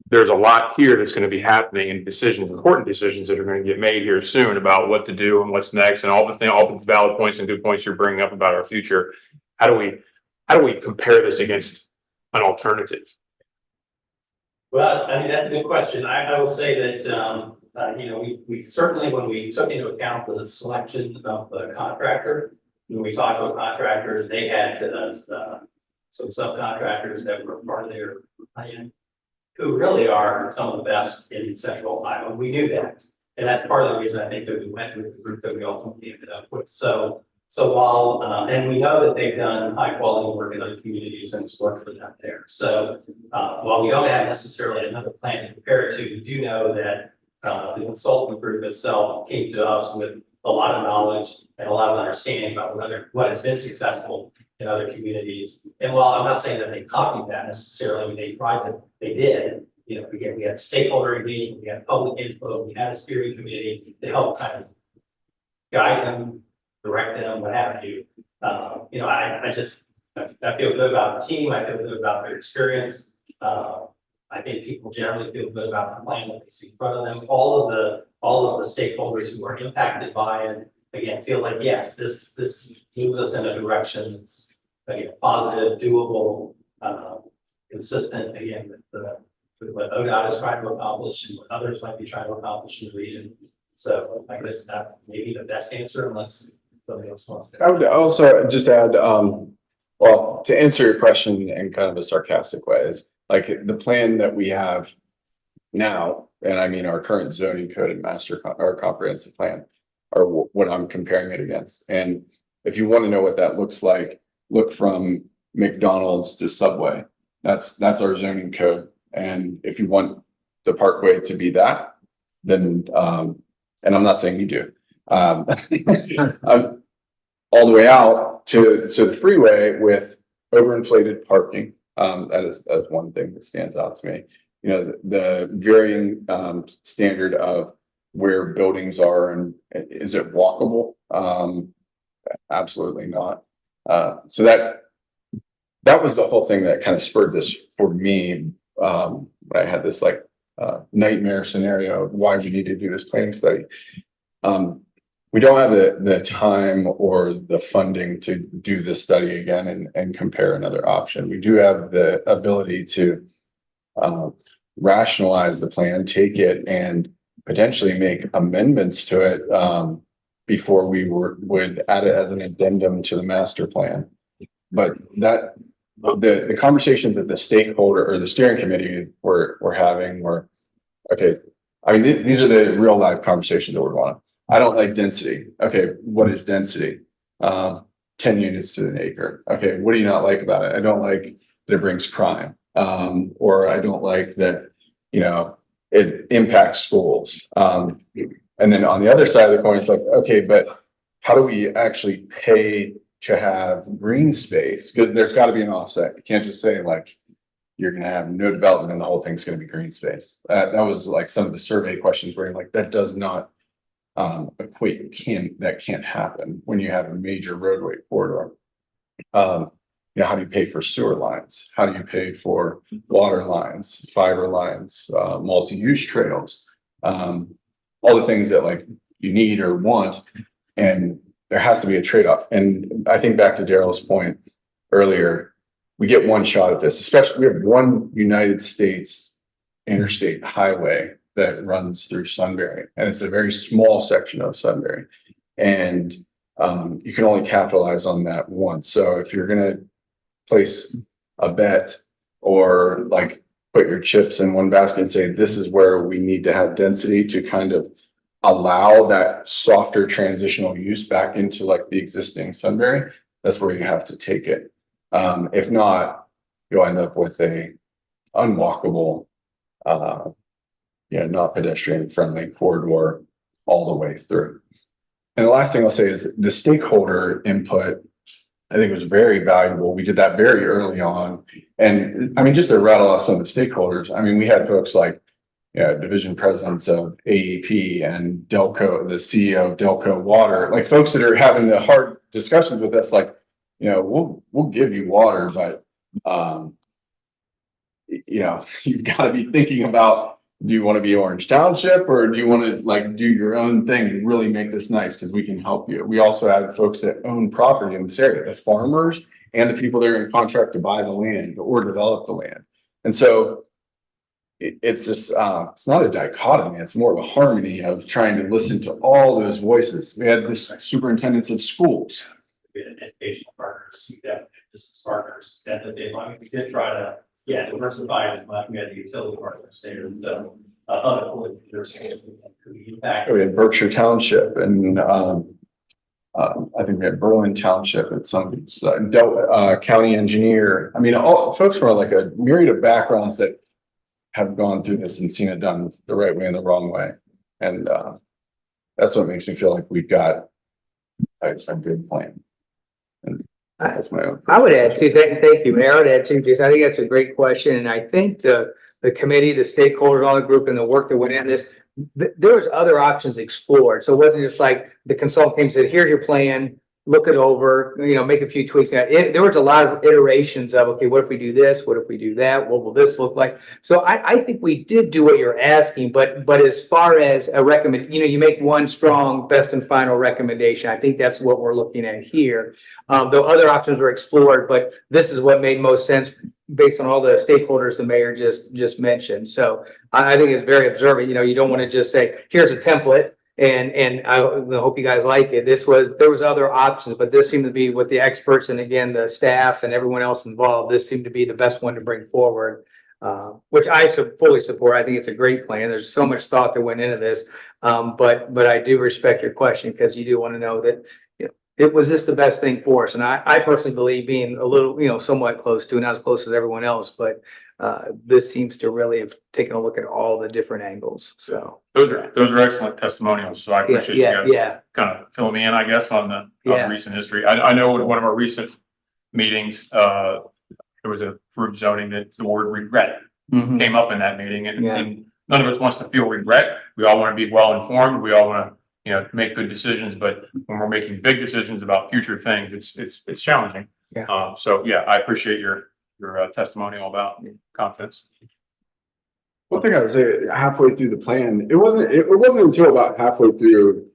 there's a lot here that's going to be happening and important decisions that are going to get made here soon about what to do and what's next and all the valid points and good points you're bringing up about our future. How do we compare this against an alternative? Well, that's a good question. I will say that, we certainly, when we took into account the selection of the contractor, when we talked to contractors, they had some subcontractors that were part of their plan, who really are some of the best in Central Ohio. We knew that. And that's part of the reason I think that we went with the group that we ultimately ended up with. So while, and we know that they've done high quality work in other communities and it's worked for them there. So while we don't have necessarily another plan to compare it to, we do know that the consultant group itself came to us with a lot of knowledge and a lot of understanding about what has been successful in other communities. And while I'm not saying that they copied that necessarily, they did. Again, we had stakeholder engagement, we had public input, we had a steering committee to help kind of guide them, direct them, what have you. I feel good about the team. I feel good about their experience. I think people generally feel good about the plan that they see in front of them. All of the stakeholders who are impacted by it, again, feel like, yes, this moves us in a direction that's, again, positive, doable, consistent, again, with what ODOT is trying to accomplish and what others might be trying to accomplish in the region. So I guess that may be the best answer unless somebody else wants to. I would also just add, well, to answer your question in kind of a sarcastic way, is like the plan that we have now, and I mean our current zoning code and our comprehensive plan are what I'm comparing it against. And if you want to know what that looks like, look from McDonald's to Subway. That's our zoning code. And if you want the Parkway to be that, then and I'm not saying you do, all the way out to the freeway with overinflated parking. That's one thing that stands out to me. The varying standard of where buildings are and is it walkable? Absolutely not. So that was the whole thing that kind of spurred this for me. I had this nightmare scenario of why we need to do this planning study. We don't have the time or the funding to do this study again and compare another option. We do have the ability to rationalize the plan, take it and potentially make amendments to it before we would add it as an addendum to the master plan. But that, the conversations that the stakeholder or the steering committee were having were, okay, I mean, these are the real life conversations that we're going on. I don't like density. Okay, what is density? 10 units to an acre. Okay, what do you not like about it? I don't like that it brings crime. Or I don't like that, you know, it impacts schools. And then on the other side of the coin, it's like, okay, but how do we actually pay to have green space? Because there's got to be an offset. You can't just say like, you're going to have no development and the whole thing's going to be green space. That was like some of the survey questions where you're like, that does not equate. That can't happen when you have a major roadway corridor. You know, how do you pay for sewer lines? How do you pay for water lines, fiber lines, multi-use trails? All the things that like you need or want, and there has to be a trade-off. And I think back to Daryl's point earlier, we get one shot at this, especially we have one United States interstate highway that runs through Sunbury, and it's a very small section of Sunbury. And you can only capitalize on that once. So if you're going to place a bet or like put your chips in one basket and say, this is where we need to have density to kind of allow that softer transitional use back into like the existing Sunbury, that's where you have to take it. If not, you'll end up with a unwalkable, not pedestrian friendly corridor all the way through. And the last thing I'll say is the stakeholder input, I think, was very valuable. We did that very early on. And I mean, just to rattle off some of the stakeholders, I mean, we had folks like division presidents of AEP and Delco, the CEO of Delco Water, like folks that are having the hard discussions with us, like, we'll give you water, but you've got to be thinking about, do you want to be Orange Township or do you want to like do your own thing to really make this nice? Because we can help you. We also have folks that own property in this area, the farmers and the people that are in contract to buy the land or develop the land. And so it's just, it's not a dichotomy. It's more of a harmony of trying to listen to all those voices. We had this superintendents of schools. We had educational partners, we had business partners, that they wanted to did try to diversify it as much. We had the utility partners there, so other impact. We had Berkshire Township and I think we had Berlin Township and some county engineer. I mean, all folks from like a myriad of backgrounds that have gone through this and seen it done the right way and the wrong way. And that's what makes me feel like we've got a good plan. And that's my own. I would add too, thank you, Mayor. I would add too, Jason, I think that's a great question. And I think the committee, the stakeholders, all the group and the work that went into this, there was other options explored. So it wasn't just like the consultant came and said, here's your plan, look it over, make a few tweaks. There was a lot of iterations of, okay, what if we do this? What if we do that? What will this look like? So I think we did do what you're asking, but as far as a recommend, you make one strong best and final recommendation. I think that's what we're looking at here. Though other options were explored, but this is what made most sense based on all the stakeholders the mayor just mentioned. So I think it's very observant. You don't want to just say, here's a template. And I hope you guys like it. There was other options, but this seemed to be with the experts and again, the staff and everyone else involved, this seemed to be the best one to bring forward, which I fully support. I think it's a great plan. There's so much thought that went into this. But I do respect your question because you do want to know that it was this the best thing for us. And I personally believe being a little, somewhat close to, not as close as everyone else, but this seems to really have taken a look at all the different angles. So those are excellent testimonials. So I appreciate you guys kind of filling me in, I guess, on the recent history. I know in one of our recent meetings, there was a group zoning that the word regret came up in that meeting, and none of us wants to feel regret. We all want to be well informed. We all want to make good decisions, but when we're making big decisions about future things, it's challenging. So I appreciate your testimonial about confidence. One thing I would say, halfway through the plan, it wasn't until about halfway through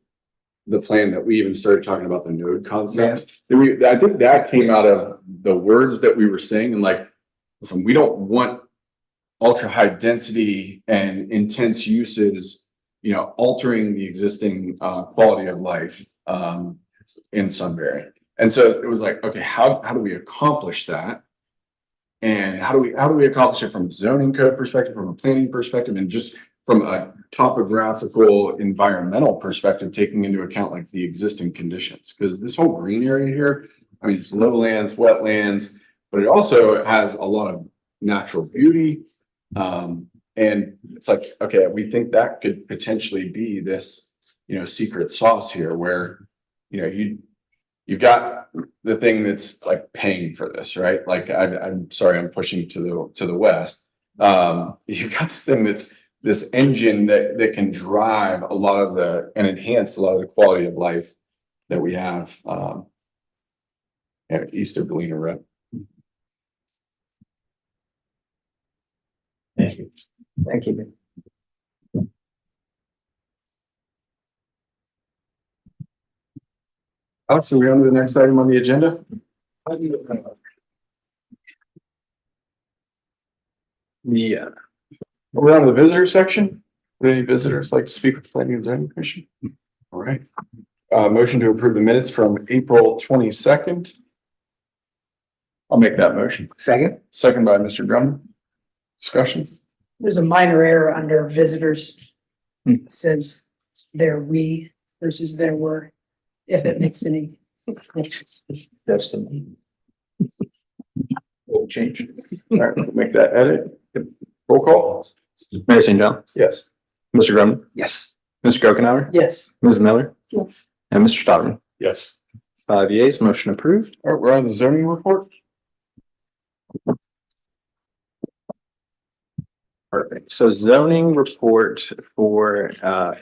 the plan that we even started talking about the node concept. I think that came out of the words that we were saying, and like, listen, we don't want ultra high density and intense uses altering the existing quality of life in Sunbury. And so it was like, okay, how do we accomplish that? And how do we accomplish it from a zoning code perspective, from a planning perspective, and just from a topographical environmental perspective, taking into account like the existing conditions? Because this whole green area here, I mean, it's lowlands, wetlands, but it also has a lot of natural beauty. And it's like, okay, we think that could potentially be this, secret sauce here where, you've got the thing that's like paying for this, right? Like, I'm sorry, I'm pushing to the west. You've got this thing that's this engine that can drive a lot of and enhance a lot of the quality of life that we have, east of Galena Road. Thank you. Thank you. Alex, are we on to the next item on the agenda? We're on the visitor section. Would any visitors like to speak with the Planning and Zoning Commission? All right. Motion to approve the minutes from April 22nd. I'll make that motion. Second? Second by Mr. Drummond. Discussion. There's a minor error under visitors. It says there we versus there were, if it makes any. That's to me. We'll change. All right, we'll make that edit. Roll call. Mayor St. John, Yes. Mr. Drummond, Yes. Mr. Gokenhour, Yes. Ms. Miller, Yes. and Mr. Stotterman. Yes. 5 yeas, motion approved. All right, we're on the zoning report. Perfect. So zoning report for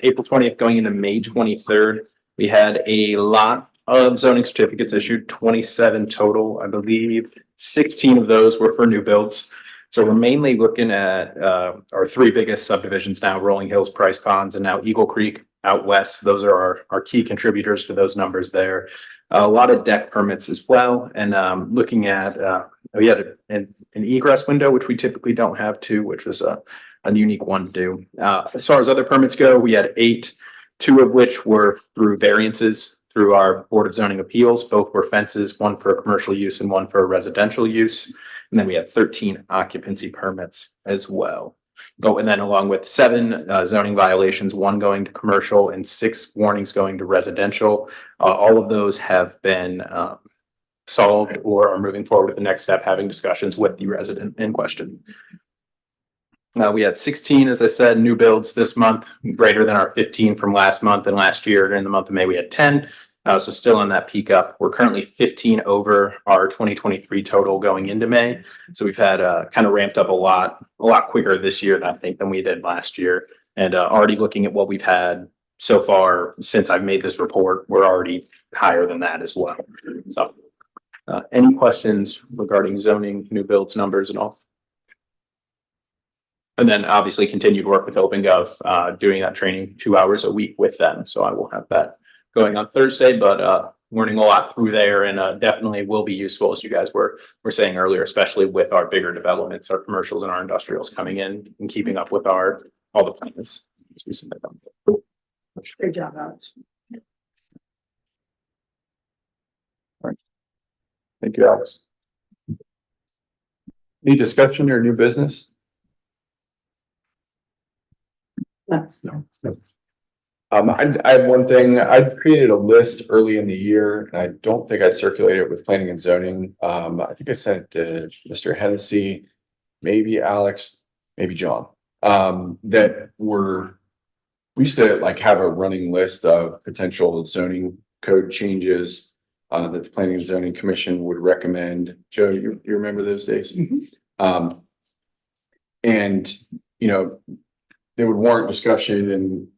April 20th going into May 23rd. We had a lot of zoning certificates issued, 27 total. I believe 16 of those were for new builds. So we're mainly looking at our three biggest subdivisions now, Rolling Hills, Price Ponds, and now Eagle Creek out west. Those are our key contributors to those numbers there. A lot of deck permits as well. And looking at, we had an egress window, which we typically don't have too, which was a unique one to do. As far as other permits go, we had 8, 2 of which were through variances through our Board of Zoning Appeals. Both were fences, one for commercial use and one for residential use. And then we had 13 occupancy permits as well. Oh, and then along with 7 zoning violations, 1 going to commercial and 6 warnings going to residential. All of those have been solved or are moving forward with the next step, having discussions with the resident in question. We had 16, as I said, new builds this month, greater than our 15 from last month, and last year in the month of May, we had 10. So still on that peak up. We're currently 15 over our 2023 total going into May. So we've had kind of ramped up a lot quicker this year, I think, than we did last year. And already looking at what we've had so far since I've made this report, we're already higher than that as well. So any questions regarding zoning, new builds, numbers and all? And then obviously continued work with OpenGov, doing that training 2 hours a week with them. So I will have that going on Thursday, but learning a lot through there and definitely will be useful, as you guys were saying earlier, especially with our bigger developments, our commercials and our industrials coming in and keeping up with all the plans as we submit them. Great job, Alex. Thank you, Alex. Any discussion or new business? No. I have one thing. I created a list early in the year, and I don't think I circulated it with planning and zoning. I think I sent it to Mr. Hennessy, maybe Alex, maybe John. We used to like have a running list of potential zoning code changes that the Planning and Zoning Commission would recommend. Joe, you remember those days? Mm-hmm. And they would warrant discussion, and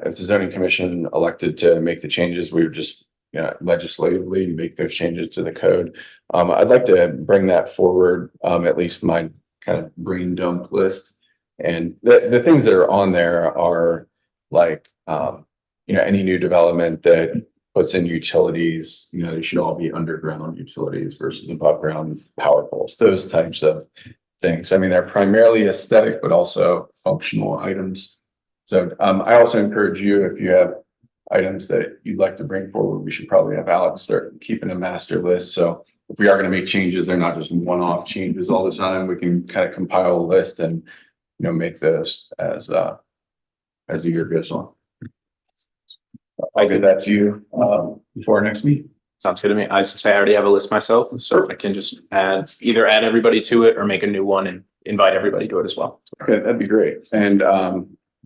if the zoning commission elected to make the changes, we would just legislatively make those changes to the code. I'd like to bring that forward, at least my kind of brain dump list. And the things that are on there are like, any new development that puts in utilities, they should all be underground utilities versus above ground power poles, those types of things. I mean, they're primarily aesthetic, but also functional items. So I also encourage you, if you have items that you'd like to bring forward, we should probably have Alex start keeping a master list. So if we are going to make changes, they're not just one-off changes all the time. We can kind of compile a list and, make those as the year goes on. I'll get that to you, before our next meeting. Sounds good to me. I already have a list myself, so I can just either add everybody to it or make a new one and invite everybody to it as well. Okay, that'd be great. And,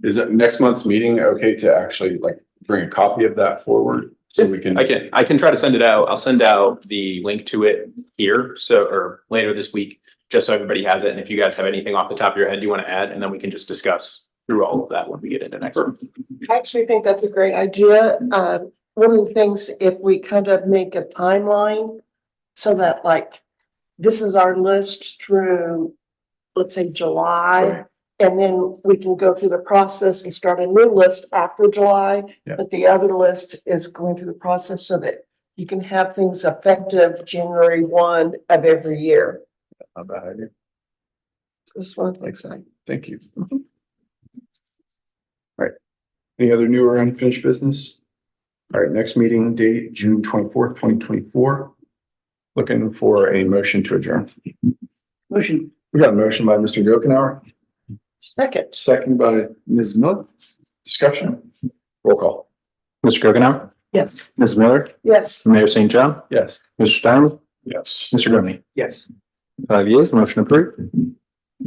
is it next month's meeting okay to actually like bring a copy of that forward? So we can. I can try to send it out. I'll send out the link to it here, or later this week, just so everybody has it. And if you guys have anything off the top of your head you want to add, and then we can just discuss through all of that when we get into next week. I actually think that's a great idea. One of the things, if we kind of make a timeline so that like, this is our list through, let's say, July. And then we can go through the process and start a new list after July. Yeah. But the other list is going through the process so that you can have things effective January 1 of every year. Not a bad idea. That's one of the things I. Thank you. All right. Any other new or unfinished business? All right, next meeting date, June 24th, 2024. Looking for a motion to adjourn. Motion. We got a motion by Mr. Gokenhour, second by Ms. Miller. Discussion. Roll call. Mr. Gokenhour, Yes. Ms. Miller, Yes. Mayor St. John, Yes. Mr. Steinle, Yes. Mr. Grumney. Yes. 5 yeas, motion approved.